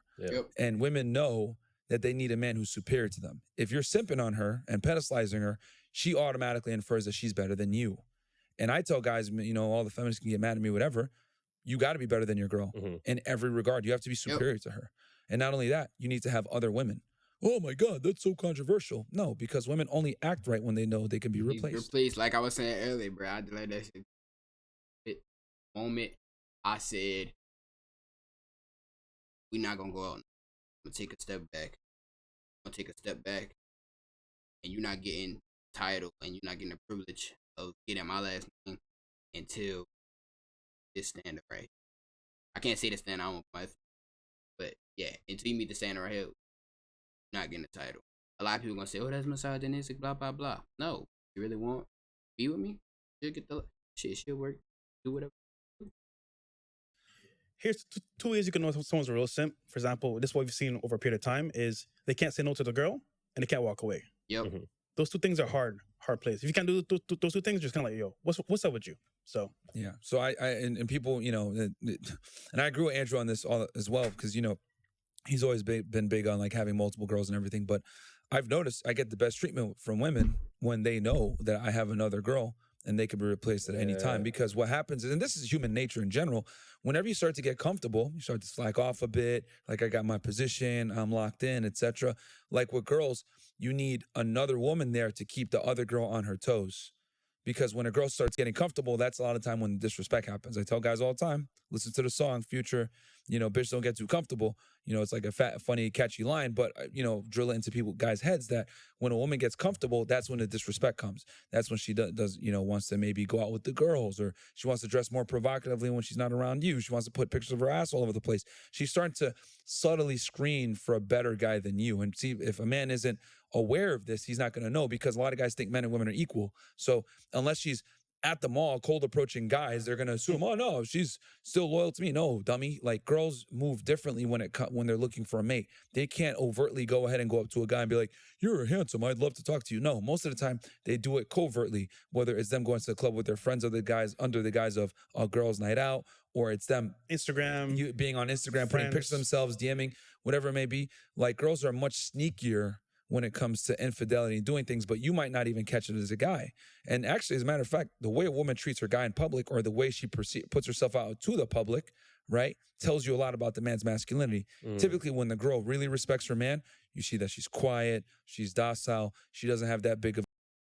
And women know that they need a man who's superior to them. If you're simping on her and pedestalizing her, she automatically infers that she's better than you. And I tell guys, you know, all the feminists can get mad at me, whatever. You got to be better than your girl in every regard. You have to be superior to her. And not only that, you need to have other women. Oh my God, that's so controversial. No, because women only act right when they know they can be replaced. Like I was saying earlier, bro. I like that shit. Moment I said, we're not gonna go out. I'm gonna take a step back. And you're not getting title and you're not getting the privilege of getting my last name until this standard right. I can't say the standard I want, but yeah, until you meet the standard right here, not getting the title. A lot of people gonna say, "Oh, that's misogynistic," blah blah blah. No, you really want be with me? She'll get the shit. She'll work. Do whatever. Here's two ways you can know if someone's a real simp. For example, this is what we've seen over a period of time is they can't say no to the girl and they can't walk away. Yep. Those 2 things are hard plays. If you can't do those 2 things, just kind of like, yo, what's up with you? So yeah. So I and people, you know, and I agree with Andrew on this all as well, because you know, he's always been big on like having multiple girls and everything. But I've noticed I get the best treatment from women when they know that I have another girl and they can be replaced at any time. Because what happens is, and this is human nature in general, whenever you start to get comfortable, you start to slack off a bit, like I got my position, I'm locked in, etc. Like with girls, you need another woman there to keep the other girl on her toes. Because when a girl starts getting comfortable, that's a lot of time when disrespect happens. I tell guys all the time, listen to the song Future, you know, bitch don't get too comfortable. You know, it's like a funny, catchy line, but, you know, drill it into guys' heads that when a woman gets comfortable, that's when the disrespect comes. That's when she does, you know, wants to maybe go out with the girls, or she wants to dress more provocatively when she's not around you. She wants to put pictures of her ass all over the place. She's starting to subtly screen for a better guy than you. And see, if a man isn't aware of this, he's not going to know, because a lot of guys think men and women are equal. So unless she's at the mall cold approaching guys, they're going to assume, oh no, she's still loyal to me. No, dummy. Like, girls move differently when they're looking for a mate. They can't overtly go ahead and go up to a guy and be like, you're handsome, I'd love to talk to you. No, most of the time they do it covertly, whether it's them going to the club with their friends or the guys under the guise of a girls' night out, or it's them being on Instagram, putting pictures of themselves, DMing, whatever it may be. Like, girls are much sneakier when it comes to infidelity and doing things, but you might not even catch it as a guy. And actually, as a matter of fact, the way a woman treats her guy in public, or the way she puts herself out to the public, right, tells you a lot about the man's masculinity. Typically, when the girl really respects her man, you see that she's quiet, she's docile, she doesn't have that big of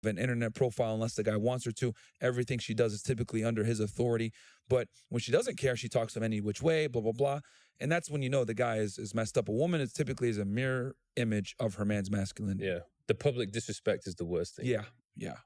an internet profile unless the guy wants her to. Everything she does is typically under his authority. But when she doesn't care, she talks to him any which way, blah, blah, blah. And that's when you know the guy is messed up. A woman is typically is a mirror image of her man's masculinity. Yeah. The public disrespect is the worst thing. Yeah. Yeah.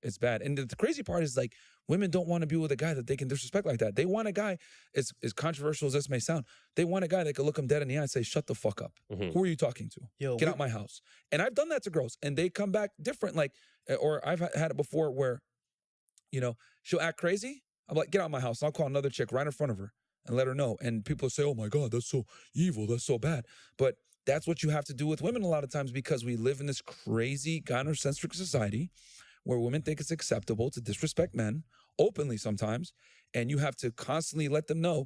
It's bad. And the crazy part is like women don't want to be with a guy that they can disrespect like that. They want a guy, as controversial as this may sound, they want a guy that can look them dead in the eye and say, shut the fuck up. Who are you talking to? Yo, Get out my house. And I've done that to girls and they come back different. Like, or I've had it before where, you know, she'll act crazy. I'm like, get out my house. I'll call another chick right in front of her and let her know. And people say, oh my God, that's so evil. That's so bad. But that's what you have to do with women a lot of times because we live in this crazy gynocentric society where women think it's acceptable to disrespect men openly sometimes. And you have to constantly let them know,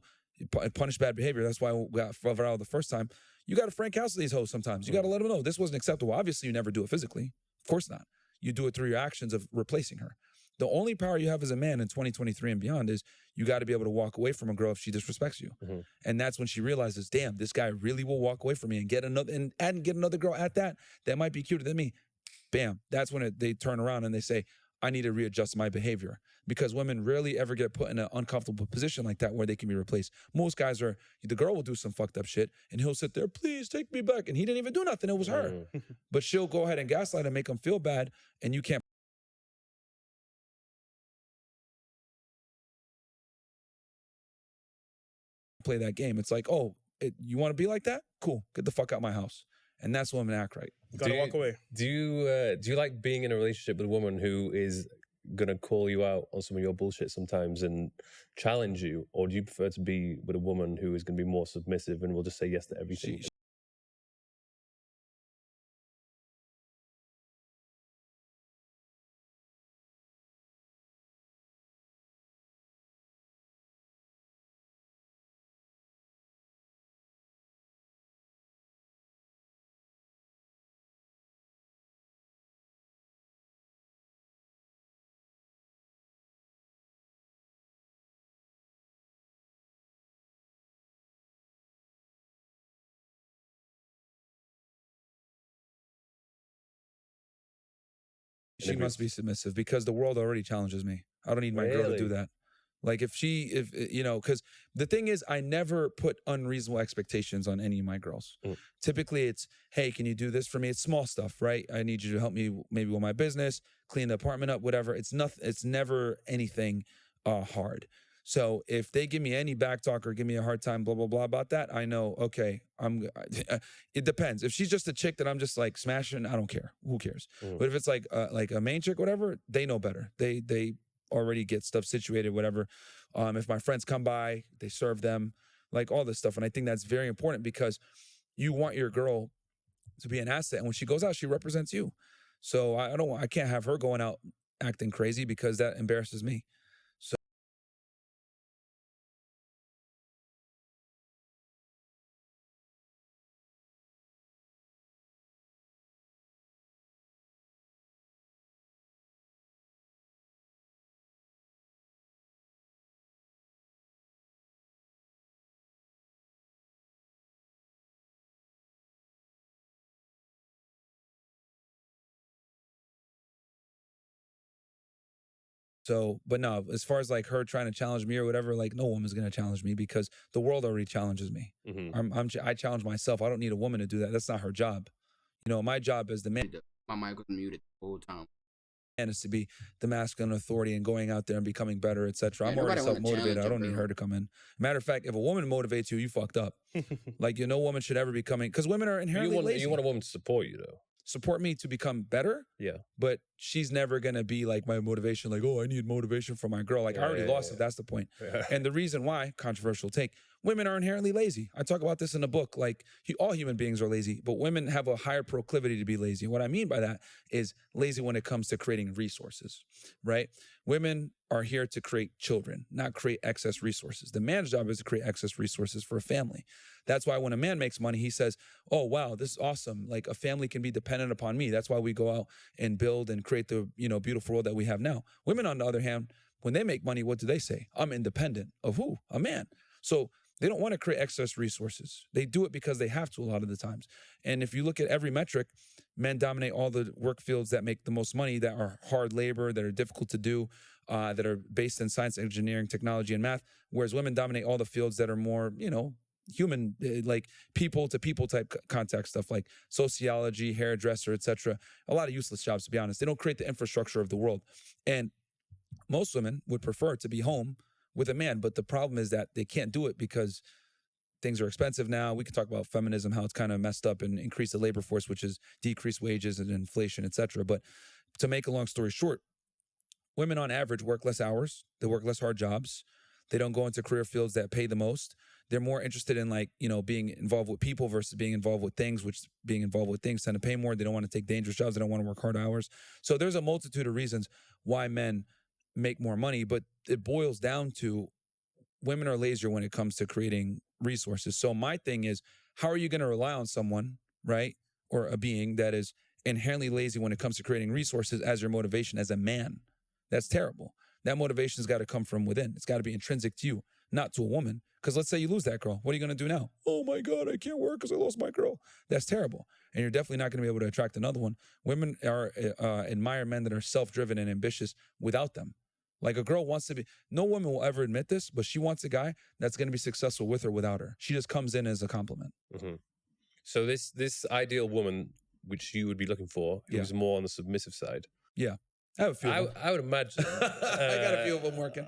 punish bad behavior. That's why we got viral the first time. You got to Frank House these hoes sometimes. You got to let them know this wasn't acceptable. Obviously, you never do it physically. Of course not. You do it through your actions of replacing her. The only power you have as a man in 2023 and beyond is you got to be able to walk away from a girl if she disrespects you. And that's when she realizes, damn, this guy really will walk away from me and get another and get another girl at that might be cuter than me. Bam. That's when they turn around and they say, I need to readjust my behavior. Because women rarely ever get put in an uncomfortable position like that where they can be replaced. Most guys are, the girl will do some fucked up shit and he'll sit there, please take me back. And he didn't even do nothing. It was her. But she'll go ahead and gaslight and make him feel bad and you can't play that game. It's like, oh, you want to be like that? Cool. Get the fuck out my house. And that's women act right. Gotta walk away. Do you like being in a relationship with a woman who is gonna call you out on some of your bullshit sometimes and challenge you, or do you prefer to be with a woman who is gonna be more submissive and will just say yes to everything? She must be submissive because the world already challenges me. I don't need my girl to do that. Like if you know, because the thing is, I never put unreasonable expectations on any of my girls. Typically it's, hey, can you do this for me? It's small stuff, right? I need you to help me maybe with my business, clean the apartment up, whatever. It's nothing. It's never anything hard. So if they give me any back talk or give me a hard time, blah, blah, blah about that, I know, okay, it depends. If she's just a chick that I'm just like smashing, I don't care. Who cares? But if it's like a main chick, whatever, they know better. They already get stuff situated, whatever. If my friends come by, they serve them, like all this stuff. And I think that's very important because you want your girl to be an asset. And when she goes out, she represents you. So I can't have her going out acting crazy because that embarrasses me. So, but no, as far as like her trying to challenge me or whatever, like no woman's going to challenge me because the world already challenges me. I challenge myself. I don't need a woman to do that. That's not her job. You know, my job as the man. My mic was muted the whole time. And is to be the masculine authority and going out there and becoming better, etc. I'm already self-motivated. I don't need her to come in. Matter of fact, if a woman motivates you, you fucked up. Like, no woman should ever be coming, because women are inherently lazy. You want a woman to support you, though. Support me to become better. Yeah. But she's never going to be like my motivation, like, oh, I need motivation from my girl. Like, I already lost it. That's the point. And the reason why, controversial take, women are inherently lazy. I talk about this in the book. Like, all human beings are lazy, but women have a higher proclivity to be lazy. What I mean by that is lazy when it comes to creating resources, right? Women are here to create children, not create excess resources. The man's job is to create excess resources for a family. That's why when a man makes money, he says, oh, wow, this is awesome. Like, a family can be dependent upon me. That's why we go out and build and create the, beautiful world that we have now. Women, on the other hand, when they make money, what do they say? I'm independent of who? A man. So they don't want to create excess resources. They do it because they have to a lot of the times. And if you look at every metric, men dominate all the work fields that make the most money, that are hard labor, that are difficult to do, that are based in science, engineering, technology, and math, whereas women dominate all the fields that are more, human, like people to people type contact stuff like sociology, hairdresser, etc. A lot of useless jobs, to be honest. They don't create the infrastructure of the world. And most women would prefer to be home with a man, but the problem is that they can't do it because things are expensive now. We can talk about feminism, how it's kind of messed up and increased the labor force, which is decreased wages and inflation, etc. But to make a long story short, women on average work less hours. They work less hard jobs. They don't go into career fields that pay the most. They're more interested in being involved with people versus being involved with things, which being involved with things tend to pay more. They don't want to take dangerous jobs. They don't want to work hard hours. So there's a multitude of reasons why men make more money, but it boils down to women are lazier when it comes to creating resources. So my thing is, how are you going to rely on someone, right? Or a being that is inherently lazy when it comes to creating resources as your motivation as a man? That's terrible. That motivation's got to come from within. It's got to be intrinsic to you, not to a woman. Because let's say you lose that girl. What are you going to do now? Oh my God, I can't work because I lost my girl. That's terrible. And you're definitely not going to be able to attract another one. Women admire men that are self-driven and ambitious without them. Like a girl wants to be, no woman will ever admit this, but she wants a guy that's going to be successful with or without her. She just comes in as a compliment. Mm-hmm. So this ideal woman, which you would be looking for, who's more on the submissive side. Yeah. I have a few. I would imagine. I got a few of them working.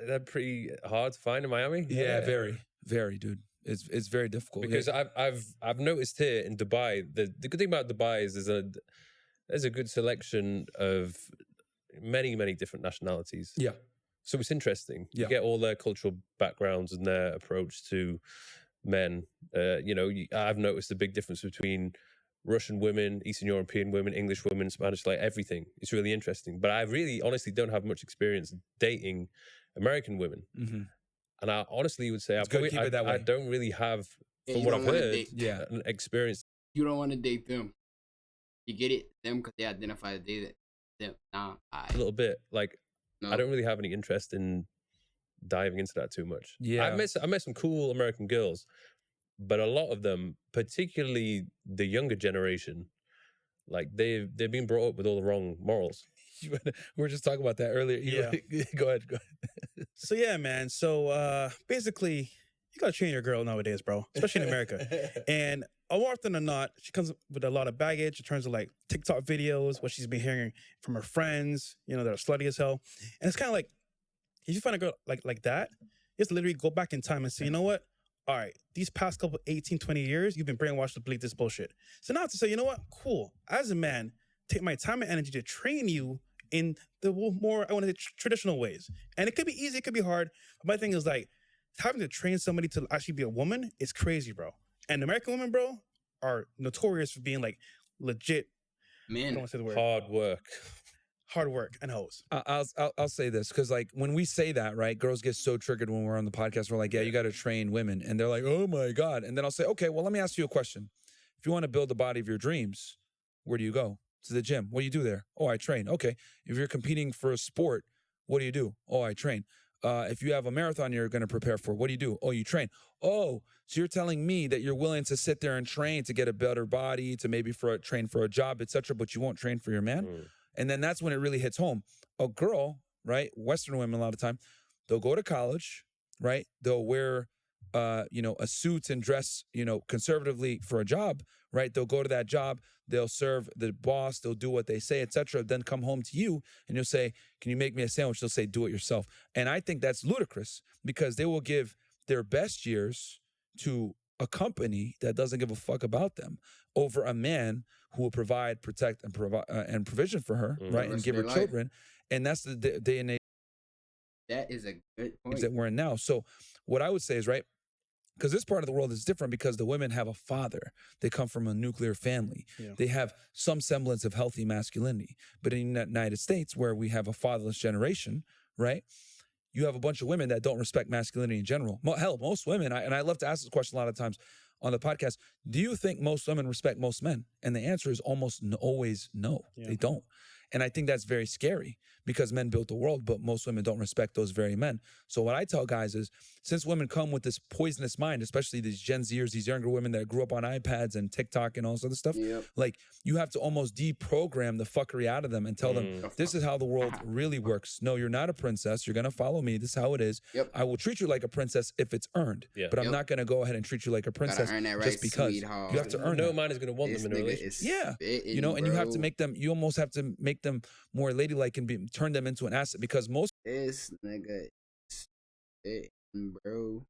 They're pretty hard to find in Miami. Yeah, very, very, dude. It's very difficult because I've noticed here in Dubai the good thing about Dubai is there's a good selection of many different nationalities. Yeah. So it's interesting. Yeah. You get all their cultural backgrounds and their approach to men. I've noticed a big difference between Russian women, Eastern European women, English women, Spanish, like everything. It's really interesting. But I really honestly don't have much experience dating American women. Mm-hmm. And I honestly would say I don't really have, from what I've heard, an experience. You don't want to date them. You get it? Them because they identify as them. Nah, a little bit. Like, no. I don't really have any interest in diving into that too much. Yeah. I met some cool American girls, but a lot of them, particularly the younger generation, like they've been brought up with all the wrong morals. We were just talking about that earlier. Yeah. Go ahead. So yeah, man. So basically, you gotta train your girl nowadays, bro, especially in America. And more often than not, she comes with a lot of baggage in terms of like TikTok videos, what she's been hearing from her friends, that are slutty as hell. And it's kind of like, if you find a girl like that, you have to literally go back in time and say, you know what? All right, these past couple 18, 20 years, you've been brainwashed to believe this bullshit. So now to say, you know what? Cool. As a man, take my time and energy to train you in the more, I want to say, traditional ways. And it could be easy, it could be hard. But my thing is like, having to train somebody to actually be a woman is crazy, bro. And American women, bro, are notorious for being like legit. Man, I don't want to say the word. Hard work and hoes. I'll say this because like when we say that, right, girls get so triggered when we're on the podcast. We're like, yeah, you got to train women, and they're like, oh my God. And then I'll say, okay, well, let me ask you a question. If you want to build the body of your dreams, where do you go? To the gym. What do you do there? Oh, I train. Okay. If you're competing for a sport, what do you do? Oh, I train. If you have a marathon you're going to prepare for, what do you do? Oh, you train. Oh, so you're telling me that you're willing to sit there and train to get a better body, to maybe train for a job, etc., but you won't train for your man? And then that's when it really hits home. A girl, right, Western women a lot of time, they'll go to college, right? They'll wear, a suit and dress, conservatively for a job, right? They'll go to that job. They'll serve the boss. They'll do what they say, etc. Then come home to you and you'll say, can you make me a sandwich? They'll say, do it yourself. And I think that's ludicrous because they will give their best years to a company that doesn't give a fuck about them over a man who will provide, protect, and provide and provision for her, right? And give her children. And that's the day and age. That is a good point that we're in now. So what I would say is, right, because this part of the world is different because the women have a father. They come from a nuclear family. Yeah. They have some semblance of healthy masculinity. But in the United States, where we have a fatherless generation, right, you have a bunch of women that don't respect masculinity in general. Hell, most women, and I love to ask this question a lot of times on the podcast, do you think most women respect most men? And the answer is almost always no, they don't. And I think that's very scary because men built the world, but most women don't respect those very men. So what I tell guys is, since women come with this poisonous mind, especially these Gen Zers, these younger women that grew up on iPads and TikTok and all this other stuff, like you have to almost deprogram the fuckery out of them and tell them, this is how the world really works. No, you're not a princess. You're going to follow me. This is how it is. I will treat you like a princess if it's earned, but I'm not going to go ahead and treat you like a princess just because. You have to earn No man is going to want them in a relationship. You know, and you have to make them, you almost have to make them more ladylike and turn them into an asset, because most this nigga is bro.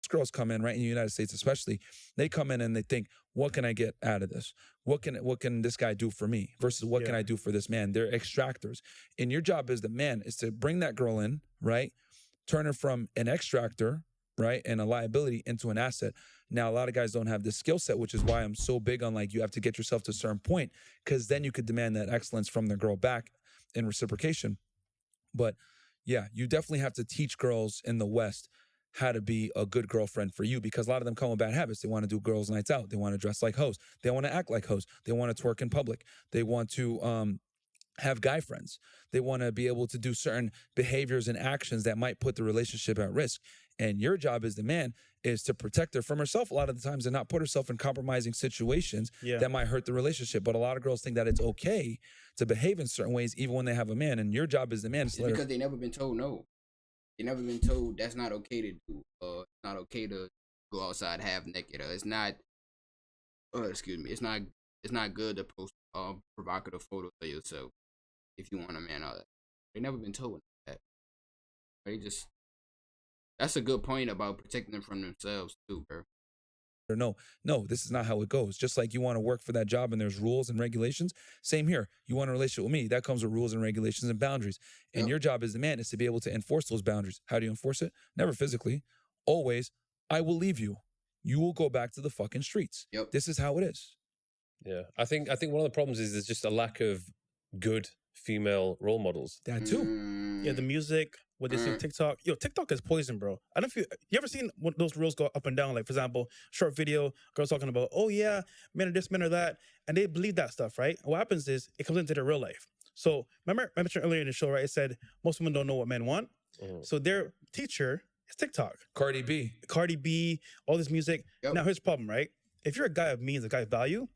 girls come in, right, in the United States especially, they come in and they think, what can I get out of this? What can this guy do for me versus what can I do for this man? They're extractors. And your job as the man is to bring that girl in, right? Turn her from an extractor, right, and a liability into an asset. Now, a lot of guys don't have this skill set, which is why I'm so big on, like, you have to get yourself to a certain point, because then you could demand that excellence from the girl back in reciprocation. But yeah, you definitely have to teach girls in the West how to be a good girlfriend for you, because a lot of them come with bad habits. They want to do girls' nights out. They want to dress like hoes. They want to act like hoes. They want to twerk in public. They want to have guy friends. They want to be able to do certain behaviors and actions that might put the relationship at risk. And your job as the man is to protect her from herself a lot of the times and not put herself in compromising situations that might hurt the relationship. But a lot of girls think that it's okay to behave in certain ways even when they have a man. And your job as the man is to let her... Because they never been told no. They never been told that's not okay to do. It's not okay to go outside half naked. It's not. Excuse me. It's not good to post provocative photos of yourself if you want a man. All that. They never been told that. They just. That's a good point about protecting them from themselves too, bro. No, this is not how it goes. Just like you want to work for that job and there's rules and regulations, same here. You want a relationship with me, that comes with rules and regulations and boundaries. And your job as the man is to be able to enforce those boundaries. How do you enforce it? Never physically. Always, I will leave you. You will go back to the fucking streets. This is how it is. Yeah, I think one of the problems is there's just a lack of good female role models. That too. Yeah, the music, what they see on TikTok. Yo, TikTok is poison, bro. I don't know if you ever seen those reels go up and down? Like, for example, short video, girls talking about, oh yeah, men are this, men are that. And they believe that stuff, right? And what happens is it comes into their real life. So remember, I mentioned earlier in the show, right? It said most women don't know what men want. So their teacher is TikTok. Cardi B, all this music. Now here's the problem, right? If you're a guy of means, a guy of value,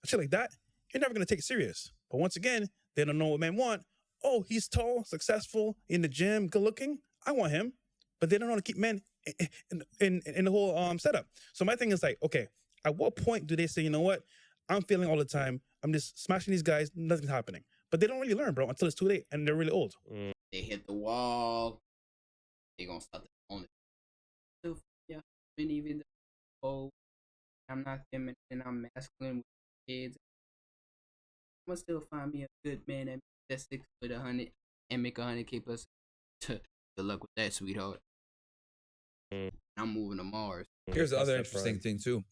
shit like that, you're never gonna take it serious. But once again, they don't know what men want. Oh, he's tall, successful, in the gym, good looking. I want him. But they don't want to keep men in the whole setup. So my thing is like, okay, at what point do they say, you know what? I'm feeling all the time. I'm just smashing these guys. Nothing's happening. But they don't really learn, bro, until it's too late and they're really old. They hit the wall. They gonna start the only. Yeah, been even oh, I'm not feminine. I'm masculine with kids. I'm gonna still find me a good man and that's 6 foot 100 and make 100K plus. Good luck with that, sweetheart. I'm moving to Mars. Here's the other interesting thing too.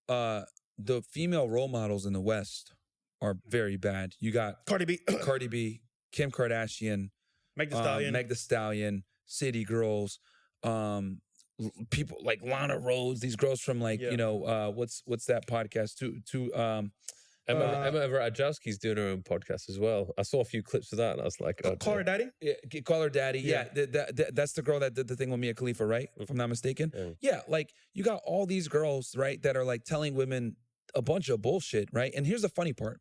The female role models in the West are very bad. You got Cardi B, Kim Kardashian, Meg Thee Stallion, City Girls, people like Lana Rhodes. These girls from like you know what's that podcast Emma Ratajkowski's doing her own podcast as well. I saw a few clips of that and I was like, Call Her Daddy? Yeah, Call Her Daddy. Yeah. That's the girl that did the thing with Mia Khalifa, right? If I'm not mistaken. Yeah, like you got all these girls, right, that are like telling women a bunch of bullshit, right? And here's the funny part.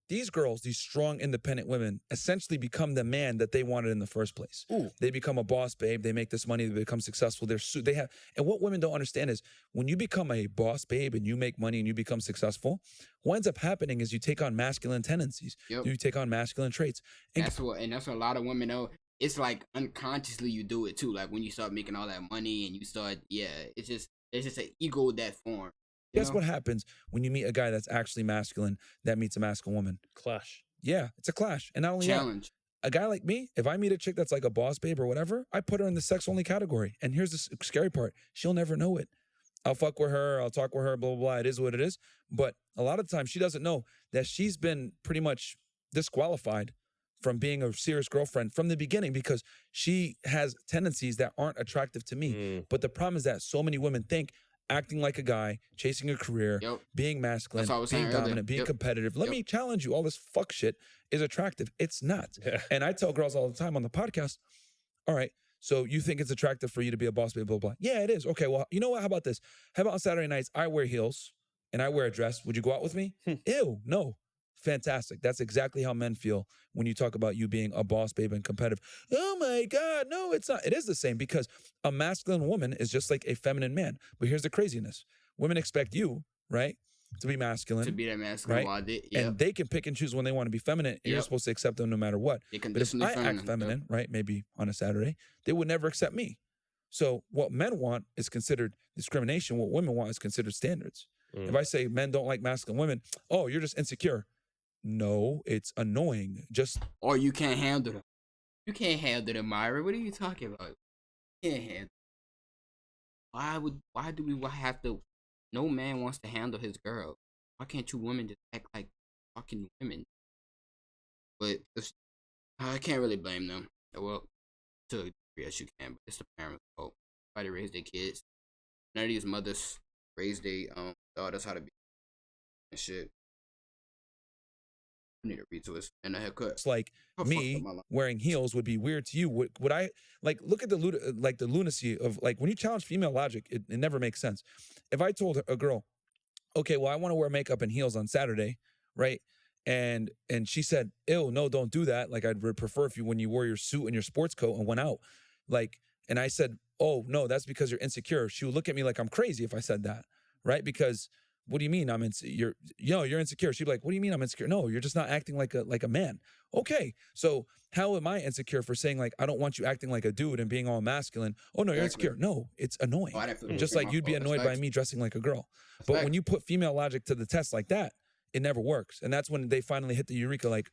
These girls, these strong, independent women, essentially become the man that they wanted in the first place. They become a boss babe. They make this money. They become successful. They have, and what women don't understand is when you become a boss babe and you make money and you become successful, what ends up happening is you take on masculine tendencies. You take on masculine traits. And that's what a lot of women know. It's like unconsciously you do it too. Like when you start making all that money and you start, it's just an ego that forms. Guess what happens when you meet a guy that's actually masculine that meets a masculine woman? Clash. Yeah, it's a clash. And not only challenge. That, a guy like me, if I meet a chick that's like a boss babe or whatever, I put her in the sex only category. And here's the scary part. She'll never know it. I'll fuck with her. I'll talk with her, blah, blah, blah. It is what it is. But a lot of the time she doesn't know that she's been pretty much disqualified from being a serious girlfriend from the beginning because she has tendencies that aren't attractive to me. But the problem is that so many women think acting like a guy, chasing a career, Yep. being masculine, That's what I was saying being earlier. dominant, being Yep. competitive. Let Yep. me challenge you. All this fuck shit is attractive. It's not. Yeah. And I tell girls all the time on the podcast, all right, so you think it's attractive for you to be a boss babe, blah, blah, blah. Yeah, it is. Okay, well, you know what? How about this? How about on Saturday nights, I wear heels and I wear a dress. Would you go out with me? Ew, no. Fantastic. That's exactly how men feel when you talk about you being a boss babe and competitive. Oh my God, no, it's not. It is the same because a masculine woman is just like a feminine man. But here's the craziness. Women expect you, right, to be masculine. To be that masculine, right? while they, And they can pick and choose when they want to be feminine. And you're Yep. supposed to accept them no matter what. they But if conditionally I feminine. act feminine, right, maybe on a Saturday, they would never accept me. So what men want is considered discrimination. What women want is considered standards. If I say men don't like masculine women, oh, you're just insecure. No, it's annoying. Just Or you can't handle them. You can't handle them, Myra. What are you talking about? You can't handle. Why do we have to? No man wants to handle his girl. Why can't you women just act like fucking women? But I can't really blame them. Well, to a degree, yes, you can, but it's the parents' fault. Try to raise their kids. None of these mothers raise their daughters how to be and shit. I need to read to us and a haircut. it's like Oh, fuck me up my life. wearing heels would be weird to you. Would I like look at the the lunacy of like when you challenge female logic, it never makes sense. If I told a girl, okay, well, I want to wear makeup and heels on Saturday, right? And she said, ew, no, don't do that. Like I'd prefer if you when you wore your suit and your sports coat and went out. Like, and I said, oh no, that's because you're insecure. She would look at me like I'm crazy if I said that, right? Because what do you mean you're insecure? She'd be like, what do you mean I'm insecure? No, you're just not acting like a man. Okay, so how am I insecure for saying like I don't want you acting like a dude and being all masculine? Oh no, you're Exactly. insecure. No, it's annoying. Oh, I didn't feel Just it. like My you'd be fault. annoyed That's by facts. me dressing like a girl. That's But facts. when you put female logic to the test like that, it never works. And that's when they finally hit the eureka like,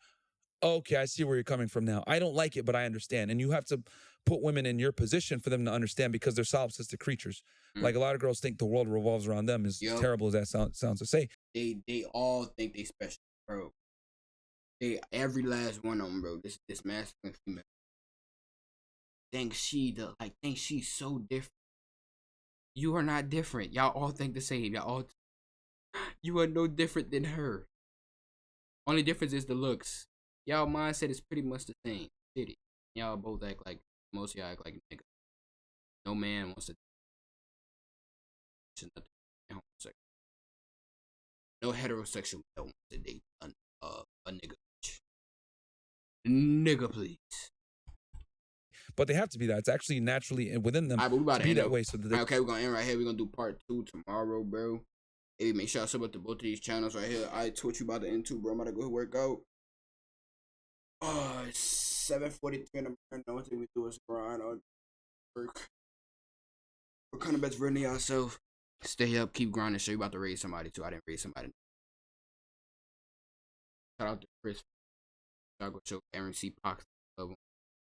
okay, I see where you're coming from now. I don't like it, but I understand. And you have to put women in your position for them to understand because they're solipsistic creatures. Like a lot of girls think the world revolves around them, as Yup. terrible as that sounds to say. They all think they special, bro. Every last one of them, bro. This masculine female thinks she's so different. You are not different. Y'all all think the same. You are no different than her. Only difference is the looks. Y'all mindset is pretty much the same. City. Y'all both act like most of y'all act like niggas. No man wants to. Homosexual. No heterosexual male wants to date a nigga. Nigga, please. But they have to be that. It's actually naturally within them Alright, but we about to to be end that up. way. So that they, Okay, we're gonna end right here. We're gonna do part 2 tomorrow, bro. Hey, make sure I sub up to both of these channels right here. Twitch, you about to end too, bro. I'm about to go work out. Oh, it's 7:43 in the morning. The only thing we do is grind or work. What kind of bets running yourself? Stay up, keep grinding. Show you about to raise somebody too. I didn't raise somebody. Shout out to Chris. Y'all go show Aaron C. Pox.